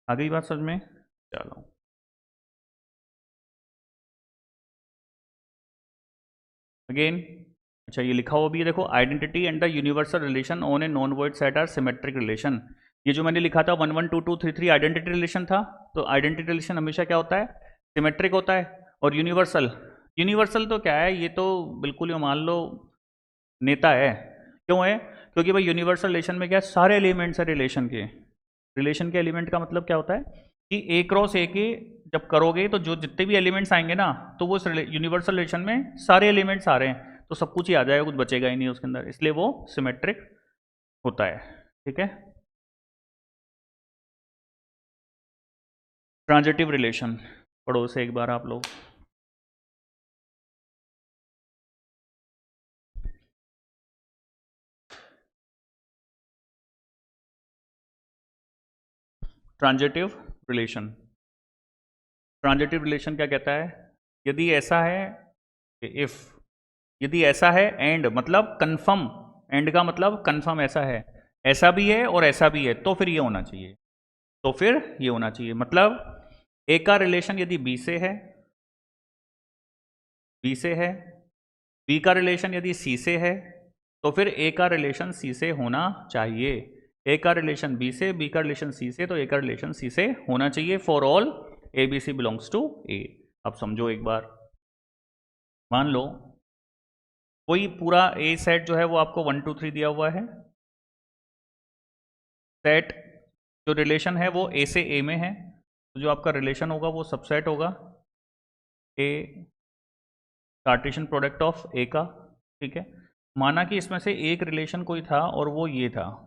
आ गई बात समझ में। चलो अगेन, अच्छा ये लिखा हुआ भी है देखो, identity and the universal relation on a non void set are symmetric relation. ये जो मैंने लिखा था 1 1 2 2 3 3 आइडेंटिटी रिलेशन था, तो आइडेंटिटी रिलेशन हमेशा क्या होता है, सिमेट्रिक होता है। और यूनिवर्सल, यूनिवर्सल तो क्या है, ये तो बिल्कुल ही मान लो नेता है। क्यों है, क्योंकि भाई यूनिवर्सल रिलेशन में क्या है, सारे एलिमेंट्स है रिलेशन के। रिलेशन के एलिमेंट का मतलब क्या होता है कि ए क्रॉस ए के जब करोगे तो जो जितने भी एलिमेंट्स आएंगे ना, तो वो यूनिवर्सल रिलेशन में सारे एलिमेंट्स आ रहे हैं, तो सब कुछ ही आ जाएगा, कुछ बचेगा ही नहीं उसके अंदर, इसलिए वो सिमेट्रिक होता है। ठीक है, ट्रांजिटिव रिलेशन पढ़ो से एक बार आप लोग। ट्रांजिटिव रिलेशन, ट्रांजिटिव रिलेशन क्या कहता है, यदि ऐसा है, इफ, यदि ऐसा है एंड मतलब कंफर्म, एंड का मतलब कंफर्म ऐसा है, ऐसा भी है और ऐसा भी है, तो फिर ये होना चाहिए, तो फिर ये होना चाहिए। मतलब ए का रिलेशन यदि बी से है, बी से है, बी का रिलेशन यदि सी से है, तो फिर ए का रिलेशन सी से होना चाहिए। ए का रिलेशन बी से, बी का रिलेशन सी से, तो ए का रिलेशन सी से होना चाहिए for all a b C belongs to A. अब समझो एक बार, मान लो कोई पूरा ए सेट जो है वो आपको 1 2 3 दिया हुआ है, सेट जो रिलेशन है वो ए से ए में है, तो जो आपका रिलेशन होगा वो सबसेट होगा A, Cartesian product of A का। ठीक है, माना कि इसमें से एक रिलेशन कोई था और वो ये था,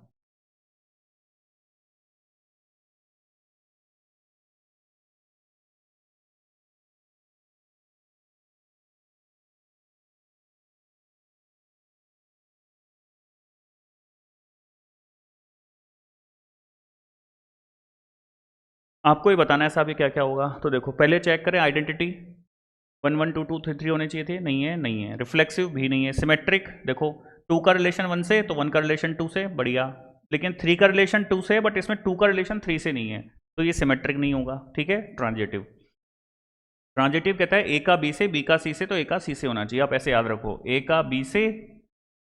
आपको ही बताना है साहब ये क्या क्या होगा। तो देखो पहले चेक करें आइडेंटिटी, 1 1 2 2 3 3 होने चाहिए थे, नहीं है, नहीं है। रिफ्लेक्सिव भी नहीं है। सिमेट्रिक देखो, 2 का रिलेशन 1 से तो 1 का रिलेशन 2 से, बढ़िया। लेकिन 3 का रिलेशन 2 से, बट इसमें 2 का रिलेशन 3 से नहीं है, तो ये सिमेट्रिक नहीं होगा। ठीक है, ट्रांजिटिव। ट्रांजिटिव कहता है ए का बी से, बी का सी से, तो ए का सी से होना चाहिए। आप ऐसे याद रखो, ए का बी से,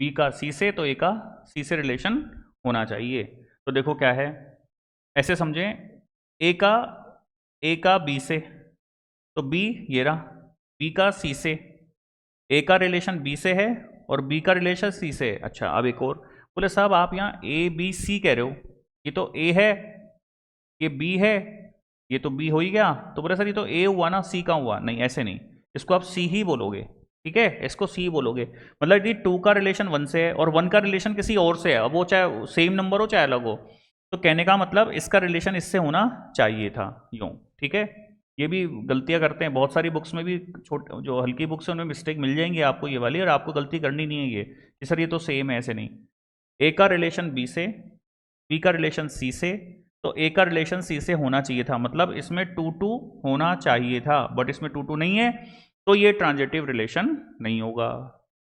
बी का सी से, तो ए का सी से रिलेशन होना चाहिए। तो देखो क्या है, ऐसे समझें, ए का बी से, तो बी ये रहा, बी का सी से, ए का रिलेशन बी से है और बी का रिलेशन सी से है। अच्छा अब एक और, बोले साहब आप यहाँ ए बी सी कह रहे हो, ये तो ए है, ये बी है, ये तो बी हो ही गया, तो बोले सर ये तो ए हुआ ना, सी का हुआ? नहीं, ऐसे नहीं, इसको आप सी ही बोलोगे। ठीक है, इसको सी बोलोगे। मतलब यदि 2 का रिलेशन 1 से है और 1 का रिलेशन किसी और से है, अब वो चाहे सेम नंबर हो चाहे अलग हो, तो कहने का मतलब इसका रिलेशन इससे होना चाहिए था, यूं। ठीक है, ये भी गलतियां करते हैं बहुत सारी बुक्स में भी, जो हल्की बुक्स है उनमें मिस्टेक मिल जाएंगी आपको ये वाली, और आपको गलती करनी नहीं है ये कि सर ये तो सेम है, ऐसे नहीं। ए का रिलेशन बी से, बी का रिलेशन सी से, तो ए का रिलेशन सी से होना चाहिए था, मतलब इसमें 2 2 होना चाहिए था, बट इसमें 2 2 नहीं है, तो ये ट्रांजिटिव रिलेशन नहीं होगा,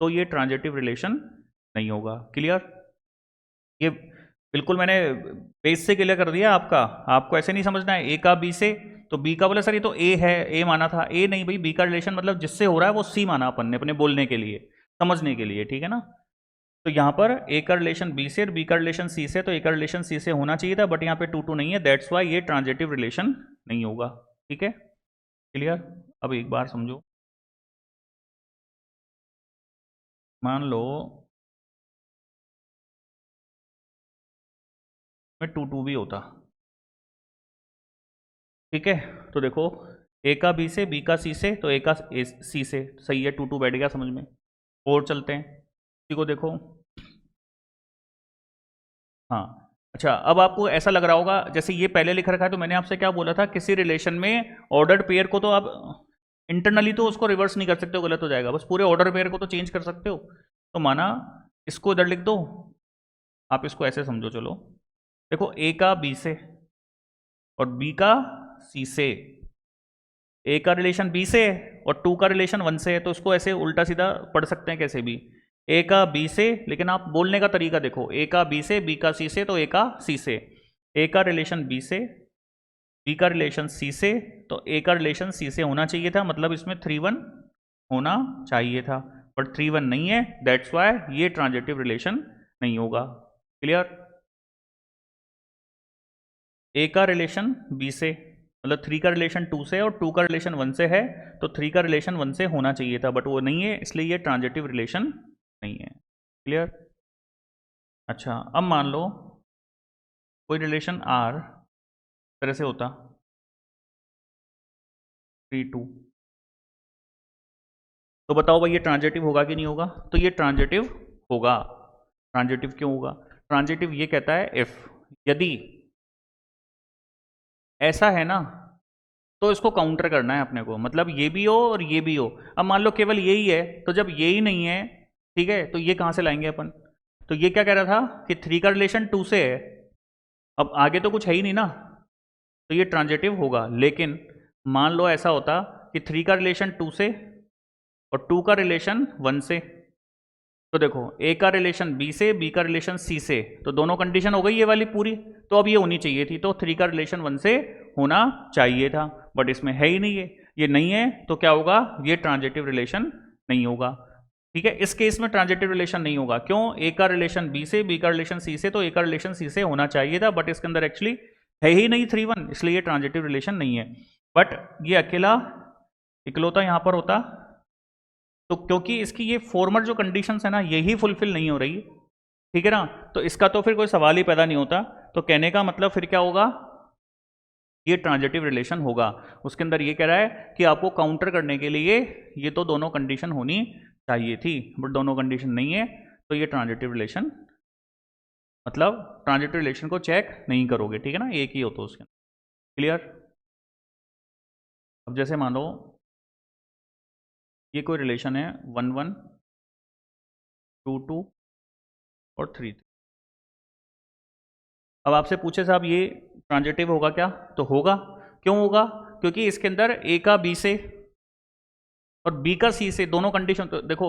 तो ये ट्रांजिटिव रिलेशन नहीं होगा। क्लियर? ये बिल्कुल मैंने बेस से क्लियर कर दिया आपका, आपको ऐसे नहीं समझना है। ए का बी से, तो बी का बोला सर ये तो ए है, ए माना था, ए नहीं भाई, बी का रिलेशन मतलब जिससे हो रहा है वो सी माना अपन ने अपने बोलने के लिए, समझने के लिए। ठीक है ना? तो यहाँ पर ए का रिलेशन बी से और बी का रिलेशन सी से, तो ए का रिलेशन सी से होना चाहिए था, बट यहाँ पे 2 2 नहीं है, दैट्स वाई ये ट्रांजिटिव रिलेशन नहीं होगा। ठीक है, क्लियर? अब एक बार समझो, मान लो में 2 2 भी होता। ठीक है, तो देखो, ए का बी से, बी का सी से, तो ए का सी से, सही है, 2 2 बैठ गया समझ में। और चलते हैं, इसी को देखो। हाँ, अच्छा अब आपको ऐसा लग रहा होगा जैसे ये पहले लिख रखा है, तो मैंने आपसे क्या बोला था, किसी रिलेशन में ऑर्डर्ड पेयर को तो आप इंटरनली तो उसको रिवर्स नहीं कर सकते हो, गलत हो जाएगा, बस पूरे ऑर्डर पेयर को तो चेंज कर सकते हो। तो माना इसको इधर लिख दो, आप इसको ऐसे समझो, चलो देखो, ए का बी से और बी का सी से, ए का रिलेशन बी से है और 2 का रिलेशन 1 से है, तो उसको ऐसे उल्टा सीधा पढ़ सकते हैं कैसे भी, ए का बी से, लेकिन आप बोलने का तरीका देखो, ए का बी से, बी का सी से, तो ए का सी से, ए का रिलेशन बी से, बी का रिलेशन सी से, तो ए का रिलेशन सी से होना चाहिए था, मतलब इसमें 3 1 होना चाहिए था, बट 3 1 नहीं है, दैट्स वाई ये ट्रांजिटिव रिलेशन नहीं होगा। क्लियर? ए का रिलेशन बी से, मतलब 3 का रिलेशन 2 से और 2 का रिलेशन 1 से है, तो 3 का रिलेशन 1 से होना चाहिए था, बट वो नहीं है, इसलिए ये ट्रांजिटिव रिलेशन नहीं है। क्लियर? अच्छा अब मान लो कोई रिलेशन आर तरह से होता, 3 2, तो बताओ भाई ये ट्रांजिटिव होगा कि नहीं होगा? तो ये ट्रांजिटिव होगा। ट्रांजिटिव क्यों होगा? ट्रांजिटिव ये कहता है इफ, यदि ऐसा है ना, तो इसको काउंटर करना है अपने को, मतलब ये भी हो और ये भी हो। अब मान लो केवल यही है, तो जब यही नहीं है, ठीक है, तो ये कहाँ से लाएंगे अपन? तो ये क्या कह रहा था कि 3 का रिलेशन 2 से है, अब आगे तो कुछ है ही नहीं ना, तो ये ट्रांजिटिव होगा। लेकिन मान लो ऐसा होता कि 3 का रिलेशन 2 से और 2 का रिलेशन 1 से, तो देखो ए का रिलेशन बी से, बी का रिलेशन सी से, तो दोनों कंडीशन हो गई ये वाली पूरी, तो अब ये होनी चाहिए थी, तो 3 का रिलेशन 1 से होना चाहिए था, बट इसमें है ही नहीं है, ये नहीं है, तो क्या होगा? ये ट्रांजिटिव रिलेशन नहीं होगा। ठीक है, इस केस में ट्रांजिटिव रिलेशन नहीं होगा, क्यों? ए का रिलेशन बी से, बी का रिलेशन सी से, तो ए का रिलेशन सी से होना चाहिए था, बट इसके अंदर एक्चुअली है ही नहीं 3 1, इसलिए ये ट्रांजिटिव रिलेशन नहीं है। बट ये अकेला इकलौता यहाँ पर होता, तो क्योंकि इसकी ये फॉर्मल जो कंडीशंस है ना, यही फुलफिल नहीं हो रही, ठीक है ना, तो इसका तो फिर कोई सवाल ही पैदा नहीं होता। तो कहने का मतलब फिर क्या होगा? ये ट्रांजिटिव रिलेशन होगा। उसके अंदर ये कह रहा है कि आपको काउंटर करने के लिए ये तो दोनों कंडीशन होनी चाहिए थी, बट दोनों कंडीशन नहीं है, तो ये ट्रांजिटिव रिलेशन, मतलब ट्रांजिटिव रिलेशन को चेक नहीं करोगे, ठीक है ना, एक ही हो तो उसके। क्लियर? अब जैसे मान लो ये कोई रिलेशन है 1 1 2 2 और 3 3। अब आपसे पूछे साहब ये ट्रांजिटिव होगा क्या, तो होगा। क्यों होगा? क्योंकि इसके अंदर ए का बी से और बी का सी से दोनों कंडीशन, तो देखो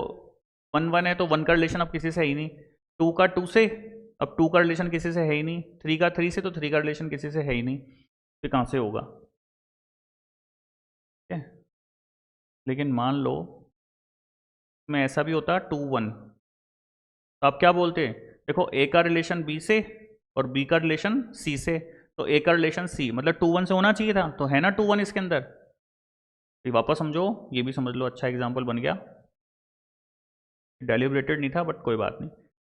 1 1 है तो 1 का रिलेशन अब किसी से है ही नहीं, 2 का 2 से, अब 2 का रिलेशन किसी से है ही नहीं, 3 का 3 से, तो 3 का रिलेशन किसी से है ही नहीं, तो कहाँ से होगा? ठीक है, लेकिन मान लो इसमें ऐसा भी होता 2 1, तो आप क्या बोलते हैं, देखो ए का रिलेशन बी से और बी का रिलेशन सी से, तो ए का रिलेशन सी मतलब 2 1 से होना चाहिए था, तो है ना 2 1 इसके अंदर। तो वापस समझो, ये भी समझ लो, अच्छा एग्जाम्पल बन गया, डेलिब्रेटेड नहीं था बट कोई बात नहीं।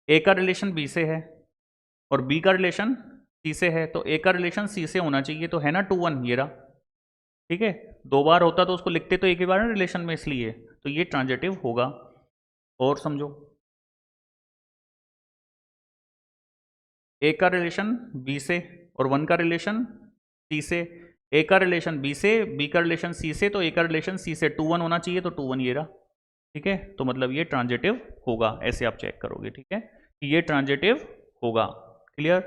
ए का रिलेशन बी से है और बी का रिलेशन सी से है, तो ए का रिलेशन सी से होना चाहिए, तो है ना 2 1 ये रहा। ठीक है, 2 बार होता तो उसको लिखते तो एक ही बार ना रिलेशन में, इसलिए तो ये ट्रांजिटिव होगा। और समझो, ए का रिलेशन बी से और 1 का रिलेशन सी से, ए का रिलेशन बी से, बी का रिलेशन सी से, तो ए का रिलेशन सी से 2 1 होना चाहिए, तो 2 1 ये रहा। ठीक है, तो मतलब ये ट्रांजिटिव होगा, ऐसे आप चेक करोगे। ठीक है, कि ये ट्रांजिटिव होगा। क्लियर?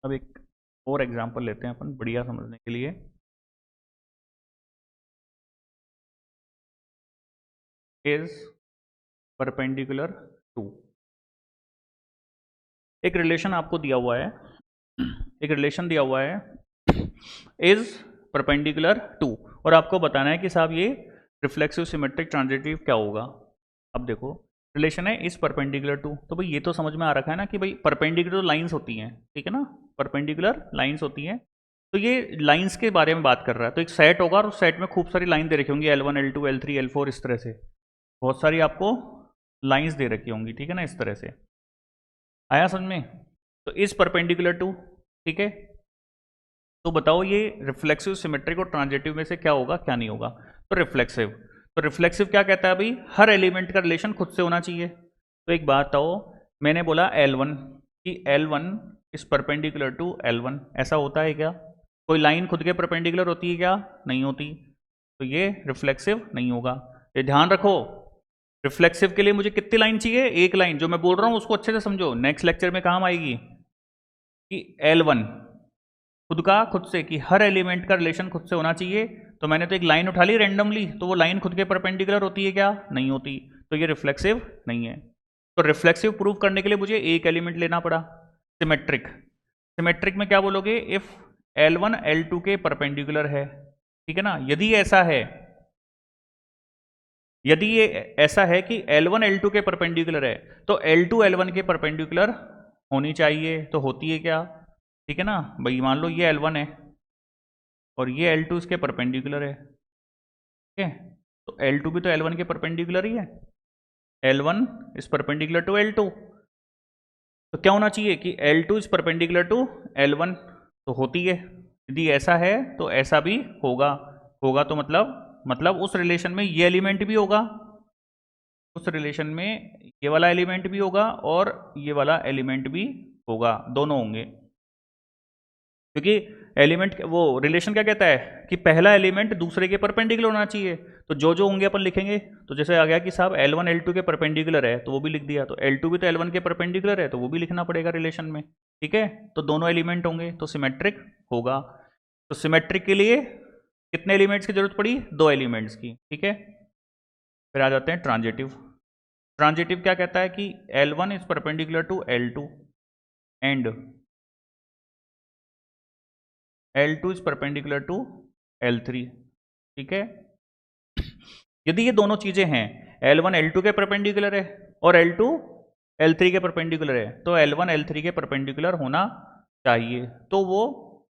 अब एक और एग्जांपल लेते हैं अपन बढ़िया समझने के लिए। इज परपेंडिकुलर टू, एक रिलेशन आपको दिया हुआ है, एक रिलेशन दिया हुआ है इज परपेंडिकुलर टू, और आपको बताना है कि साहब ये रिफ्लेक्सिव सिमेट्रिक ट्रांजिटिव क्या होगा। अब देखो रिलेशन है इज परपेंडिकुलर टू, तो भाई ये तो समझ में आ रखा है ना कि भाई परपेंडिकुलर लाइंस होती हैं, ठीक है ना, परपेंडिकुलर लाइंस होती हैं, तो ये लाइंस के बारे में बात कर रहा है। तो एक सेट होगा और उस सेट में खूब सारी लाइन दे रखी होंगी, L1 L2 L3 L4, इस तरह से बहुत सारी आपको लाइंस दे रखी होंगी, ठीक है ना, इस तरह से। आया समझ में? तो इज परपेंडिकुलर टू, ठीक है, तो बताओ ये रिफ्लेक्सिव सिमेट्रिक और ट्रांजिटिव में से क्या होगा क्या नहीं होगा। तो रिफ्लेक्सिव, तो रिफ्लेक्सिव क्या कहता है भाई, हर एलिमेंट का रिलेशन खुद से होना चाहिए। तो एक बात आओ, मैंने बोला L1 कि L1 is perpendicular to L1, ऐसा होता है क्या? कोई लाइन खुद के परपेंडिकुलर होती है क्या? नहीं होती, तो ये रिफ्लेक्सिव नहीं होगा। ये ध्यान रखो, रिफ्लेक्सिव के लिए मुझे कितनी लाइन चाहिए? एक लाइन। जो मैं बोल रहा हूं उसको अच्छे से समझो, नेक्स्ट लेक्चर में काम आएगी कि L1 खुद का खुद से, कि हर एलिमेंट का रिलेशन खुद से होना चाहिए। तो मैंने तो एक लाइन उठा ली रैंडमली, तो वो लाइन खुद के परपेंडिकुलर होती है क्या? नहीं होती, तो ये रिफ्लेक्सिव नहीं है। तो रिफ्लेक्सिव प्रूव करने के लिए मुझे एक एलिमेंट लेना पड़ा, सिमेट्रिक। सिमेट्रिक में क्या बोलोगे, इफ L1 L2 के परपेंडिकुलर है, ठीक है ना। यदि ऐसा है, यदि ये ऐसा है कि L1 L2 के परपेंडिकुलर है, तो L2 L1 के परपेंडिकुलर होनी चाहिए, तो होती है क्या? ठीक है ना भाई, मान लो ये L1 है और ये L2 इसके परपेंडिकुलर है, ठीक है, तो L2 भी तो L1 के परपेंडिकुलर ही है, L1 is perpendicular to L2, तो क्या होना चाहिए कि L2 is perpendicular to L1, तो होती है। यदि ऐसा है तो ऐसा भी होगा, होगा तो मतलब उस रिलेशन में ये एलिमेंट भी होगा, उस रिलेशन में ये वाला एलिमेंट भी होगा और ये वाला एलिमेंट भी होगा, दोनों होंगे। क्योंकि एलिमेंट वो रिलेशन क्या कहता है कि पहला एलिमेंट दूसरे के परपेंडिकुलर होना चाहिए, तो जो जो होंगे अपन लिखेंगे। तो जैसे आ गया कि साहब L1 L2 के परपेंडिकुलर है, तो वो भी लिख दिया, तो L2 भी तो L1 के परपेंडिकुलर है, तो वो भी लिखना पड़ेगा रिलेशन में, ठीक है। तो दोनों एलिमेंट होंगे तो सिमेट्रिक होगा। तो सिमेट्रिक के लिए कितने एलिमेंट्स की जरूरत पड़ी? 2 एलिमेंट्स की, ठीक है। फिर आ जाते हैं ट्रांजिटिव। ट्रांजिटिव क्या कहता है कि L1 is perpendicular to L2 and L2 is perpendicular to L3, ठीक है। यदि ये दोनों चीजें हैं, L1 L2 के परपेंडिकुलर है और L2 L3 के परपेंडिकुलर है, तो L1 L3 के परपेंडिकुलर होना चाहिए, तो वो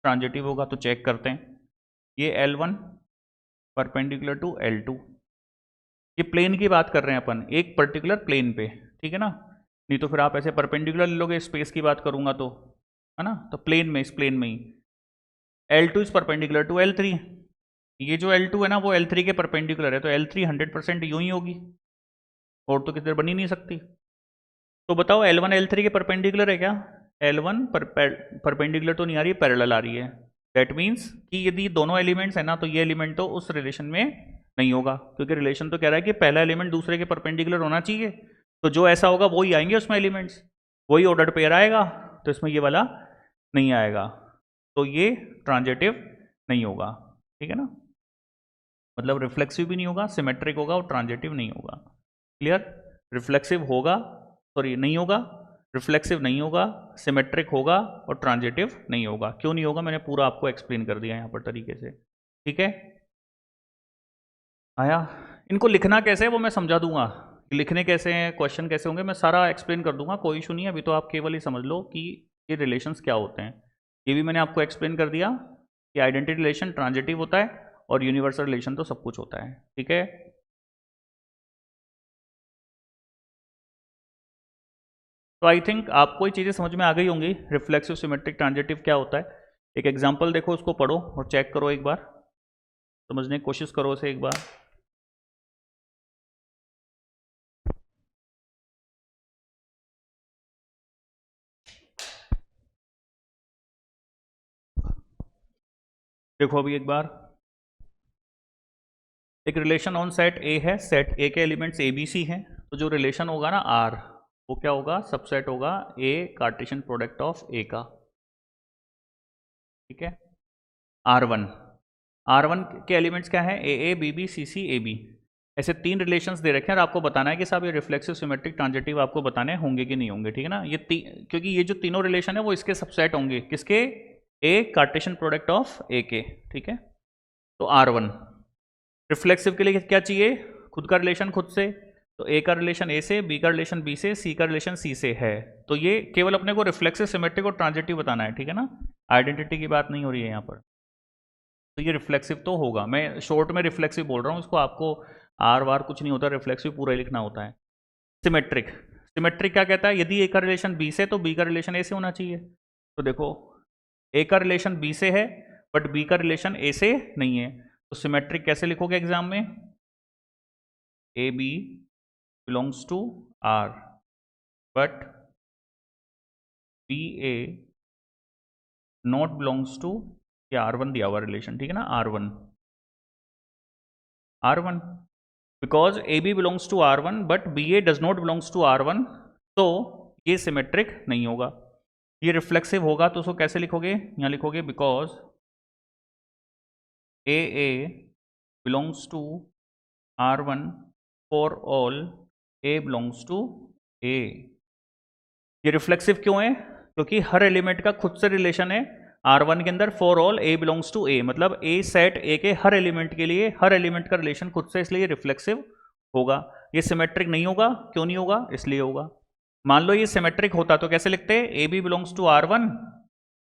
ट्रांजिटिव होगा। तो चेक करते हैं, ये L1 परपेंडिकुलर टू L2, ये प्लेन की बात कर रहे हैं अपन, एक पर्टिकुलर प्लेन पे, ठीक है ना। नहीं तो फिर आप ऐसे परपेंडिकुलर ले लोगे, स्पेस की बात करूंगा तो है ना, तो प्लेन में, इस प्लेन में ही L2 is perpendicular to L3, ये जो L2 है ना वो L3 के परपेंडिकुलर है, तो L3 100% यूं ही होगी, और तो किधर बन ही नहीं सकती। तो बताओ L1 L3 के परपेंडिकुलर है क्या? L1 परपेंडिकुलर तो नहीं आ रही, पैरेलल आ रही है। दैट मीन्स कि यदि दोनों एलिमेंट्स है ना, तो ये एलिमेंट तो उस रिलेशन में नहीं होगा, क्योंकि रिलेशन तो कह रहा है कि पहला एलिमेंट दूसरे के परपेंडिकुलर होना चाहिए, तो जो ऐसा होगा वही आएंगे उसमें एलिमेंट्स, वही ऑर्डर्ड पेयर आएगा, तो इसमें ये वाला नहीं आएगा, तो ये ट्रांजिटिव नहीं होगा, ठीक है ना, मतलब रिफ्लेक्सिव भी नहीं होगा, सिमेट्रिक होगा और ट्रांजिटिव नहीं होगा। क्लियर? रिफ्लेक्सिव होगा, सॉरी नहीं होगा, रिफ्लेक्सिव नहीं होगा, सिमेट्रिक होगा और ट्रांजिटिव नहीं होगा। क्यों नहीं होगा मैंने पूरा आपको एक्सप्लेन कर दिया यहाँ पर तरीके से, ठीक है? आया? इनको लिखना कैसे है वो मैं समझा दूंगा, लिखने कैसे हैं, क्वेश्चन कैसे होंगे, मैं सारा एक्सप्लेन कर दूंगा, कोई इशू नहीं है। अभी तो आप केवल ही समझ लो कि ये रिलेशंस क्या होते हैं, ये भी मैंने आपको एक्सप्लेन कर दिया कि आइडेंटिटी रिलेशन ट्रांजिटिव होता है और यूनिवर्सल रिलेशन तो सब कुछ होता है, ठीक है? तो आई थिंक आपको ये चीज़ें समझ में आ गई होंगी, रिफ्लेक्सिव, सिमेट्रिक, ट्रांजिटिव क्या होता है। एक एग्जांपल देखो, उसको पढ़ो और चेक करो, एक बार समझने की कोशिश करो उसे एक बार। देखो अभी एक बार, एक रिलेशन ऑन सेट ए है, सेट ए के एलिमेंट्स ए बी सी हैं, तो जो रिलेशन होगा ना आर, वो क्या होगा, सबसेट होगा A Cartesian product of A का, ठीक है? R1 के एलिमेंट्स क्या है, ए B B C C A B, ऐसे तीन रिलेशंस दे रखे हैं और आपको बताना है कि साहब ये रिफ्लेक्सिव, सिमेट्रिक, ट्रांजिटिव आपको बताने होंगे कि नहीं होंगे, ठीक है ना? ये क्योंकि ये जो तीनों रिलेशन है वो इसके सबसेट होंगे, किसके? ए कार्टेशियन प्रोडक्ट ऑफ ए के, ठीक है? तो R1 रिफ्लेक्सिव के लिए क्या चाहिए, खुद का रिलेशन खुद से, तो ए का रिलेशन ए से, बी का रिलेशन बी से, सी का रिलेशन सी से है, तो ये केवल अपने को रिफ्लेक्सिव, सिमेट्रिक और ट्रांजिटिव बताना है, ठीक है ना? आइडेंटिटी की बात नहीं हो रही है यहाँ पर, तो ये रिफ्लेक्सिव तो होगा, मैं शॉर्ट में रिफ्लेक्सिव बोल रहा हूँ इसको, आपको आर वार कुछ नहीं होता, रिफ्लेक्सिव पूरा ही लिखना होता है। सिमेट्रिक, सिमेट्रिक क्या कहता है, यदि ए का रिलेशन बी से तो बी का रिलेशन ए से होना चाहिए, तो देखो ए का रिलेशन बी से है बट बी का रिलेशन ए से नहीं है, तो सिमेट्रिक कैसे लिखोगे एग्जाम में, A B belongs to R but B A not belongs to, ये R1 दिया हुआ रिलेशन, ठीक है ना, R1 because A B belongs to R1 but B A does not belongs to R1, तो ये सिमेट्रिक नहीं होगा। ये रिफ्लेक्सिव होगा तो उसको कैसे लिखोगे, यहाँ लिखोगे because a belongs to R1 for all a belongs to A. ये रिफ्लेक्सिव क्यों है, क्योंकि हर एलिमेंट का खुद से रिलेशन है R1 के अंदर, for all a belongs to A, मतलब ए सेट ए के हर एलिमेंट के लिए हर एलिमेंट का रिलेशन खुद से, इसलिए रिफ्लेक्सिव होगा। ये सिमेट्रिक नहीं होगा, क्यों नहीं होगा, इसलिए होगा। मान लो ये सिमेट्रिक होता तो कैसे लिखते, A B belongs to R1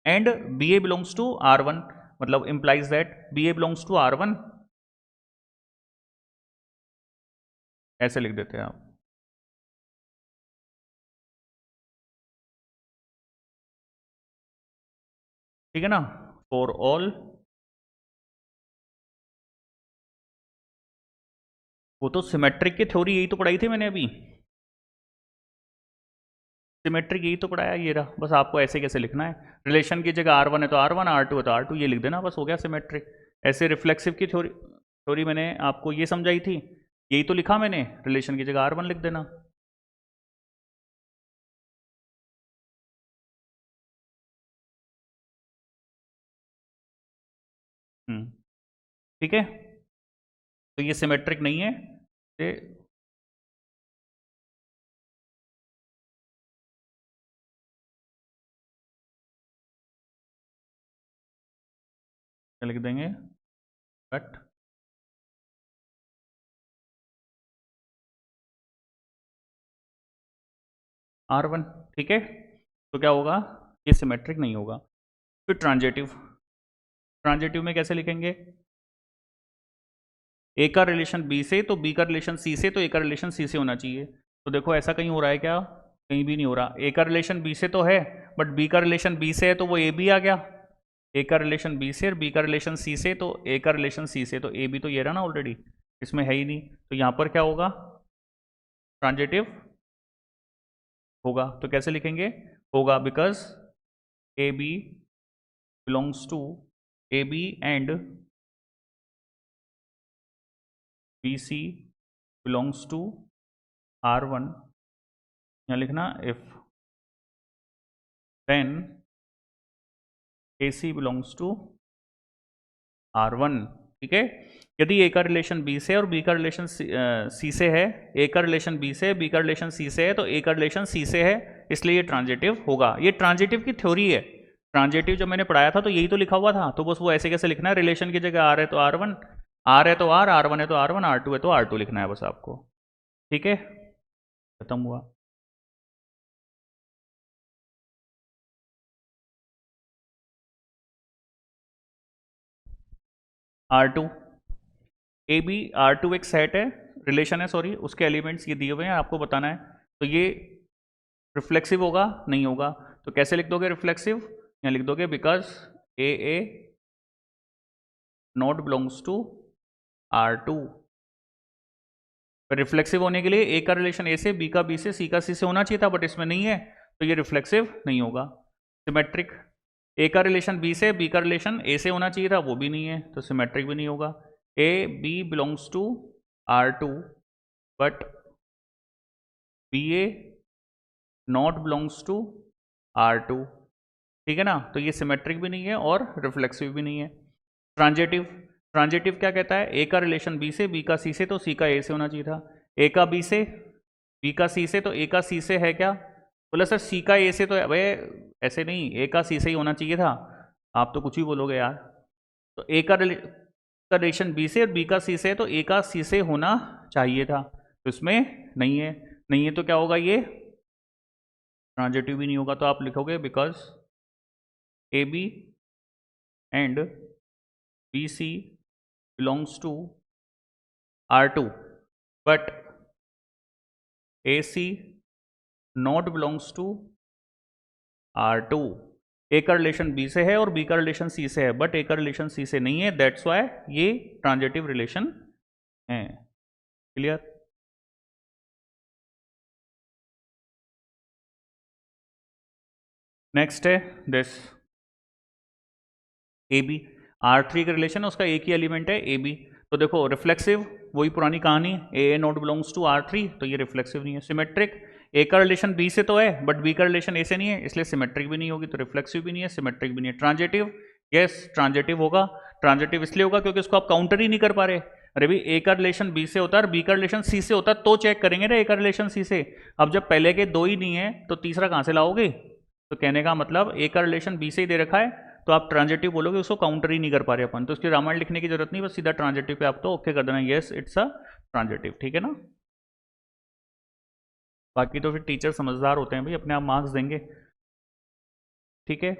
and B A belongs to R1, मतलब implies that B A belongs to R1, ऐसे लिख देते हैं आप, ठीक है ना, फॉर ऑल। वो तो सिमेट्रिक की थ्योरी यही तो पढ़ाई थी मैंने अभी, सिमेट्रिक यही तो पढ़ाया, ये रहा, बस आपको ऐसे कैसे लिखना है, रिलेशन की जगह R1 है तो R1, R2 है तो R2, ये लिख देना, बस हो गया सिमेट्रिक। ऐसे रिफ्लेक्सिव की थ्योरी थ्योरी मैंने आपको ये समझाई थी, यही तो लिखा मैंने, रिलेशन की जगह R1 लिख देना। ठीक है, तो ये सिमेट्रिक नहीं है, ये क्या लिख देंगे, बट R1, ठीक है, तो क्या होगा, ये सिमेट्रिक नहीं होगा। फिर ट्रांजिटिव, ट्रांजिटिव में कैसे लिखेंगे, ए का रिलेशन बी से तो बी का रिलेशन सी से, तो ए का रिलेशन सी से होना चाहिए, तो देखो ऐसा कहीं हो रहा है क्या, कहीं भी नहीं हो रहा। ए का रिलेशन बी से तो है, बट बी का रिलेशन बी से है तो वो ए बी आ गया। ए का रिलेशन बी से और बी का रिलेशन सी से, तो ए का रिलेशन सी से, तो ए बी तो ये रहा ना ऑलरेडी, इसमें है ही नहीं। तो यहाँ पर क्या होगा, ट्रांजिटिव होगा। तो कैसे लिखेंगे, होगा because A B belongs to A B and B C belongs to R1। यहाँ लिखना if then AC belongs to R1। ठीक है, यदि ए का रिलेशन बी से और बी का रिलेशन सी से है, ए का रिलेशन बी से, बी का रिलेशन सी से है, तो ए का रिलेशन सी से है, इसलिए ये ट्रांजिटिव होगा। ये ट्रांजिटिव की थ्योरी है। ट्रांजिटिव जब मैंने पढ़ाया था तो यही तो लिखा हुआ था, तो बस वो ऐसे कैसे लिखना है, रिलेशन की जगह आर है तो R1, आर है तो आर, R1 है तो R1, R2 है तो R2 लिखना है बस आपको। ठीक है, खत्म हुआ। R2 ए बी, R2 एक सेट है, रिलेशन है सॉरी, उसके एलिमेंट्स ये दिए हुए हैं, आपको बताना है। तो ये रिफ्लेक्सिव होगा नहीं होगा, तो कैसे लिख दोगे रिफ्लेक्सिव, यहाँ लिख दोगे because A not belongs to R2। Reflexive होने के लिए ए का रिलेशन ए से, बी का बी से, सी का सी से होना चाहिए था, बट इसमें नहीं है, तो ये रिफ्लेक्सिव नहीं होगा। सिमेट्रिक, ए का रिलेशन बी से, बी का रिलेशन ए से होना चाहिए था, वो भी नहीं है, तो सिमेट्रिक भी नहीं होगा। A B belongs to R2 but B A not belongs to R2। ठीक है ना, तो ये सिमेट्रिक भी नहीं है और रिफ्लेक्सिव भी नहीं है। ट्रांजिटिव, ट्रांजिटिव क्या कहता है, ए का रिलेशन बी से, बी का सी से, तो सी का ए से होना चाहिए था। ए का बी से, बी का सी से, तो ए का सी से है क्या, बोला सर सी का ए से, तो भाई ऐसे नहीं, ए का सी से ही होना चाहिए था, आप तो कुछ भी बोलोगे यार। तो ए का रिलेशन बी से और बी का सी से, तो ए का सी से होना चाहिए था, तो इसमें नहीं है। नहीं है तो क्या होगा, ये ट्रांजिटिव भी नहीं होगा। तो आप लिखोगे because A B and B C belongs to R2 but A C not belongs to R2। A का रिलेशन बी से है और बी का रिलेशन सी से है, बट ए का रिलेशन सी से नहीं है, दैट्स वाई ये ट्रांजिटिव रिलेशन है। क्लियर। नेक्स्ट है दिस ए बी, R3 का रिलेशन है, उसका एक ही एलिमेंट है ए बी। तो देखो रिफ्लेक्सिव, वही पुरानी कहानी, ए नॉट बिलोंग्स टू R3, तो ये रिफ्लेक्सिव नहीं है। सिमेट्रिक, ए का रिलेशन बी से तो है, बट बी का रिलेशन ए से नहीं है, इसलिए सिमेट्रिक भी नहीं होगी, तो रिफ्लेक्सिव भी नहीं है, सिमेट्रिक भी नहीं है। ट्रांजिटिव, यस ट्रांजिटिव होगा। ट्रांजिटिव इसलिए होगा क्योंकि इसको आप काउंटर ही नहीं कर पा रहे। अरे भाई ए का रिलेशन बी से होता है और बी का रिलेशन सी से होता है, तो चेक करेंगे ना ए का रिलेशन सी से। अब जब पहले के दो ही नहीं है तो तीसरा कहाँ से लाओगे। तो कहने का मतलब ए का रिलेशन बी से ही दे रखा है, तो आप ट्रांजिटिव बोलोगे, उसको काउंटर ही नहीं कर पा रहे अपन, तो उसकी रामायण लिखने की जरूरत नहीं, बस सीधा ट्रांजिटिव पे आप तो ओके कर देना, यस इट्स अ ट्रांजिटिव। ठीक है ना, बाकी तो फिर टीचर समझदार होते हैं भाई, अपने आप मार्क्स देंगे। ठीक है।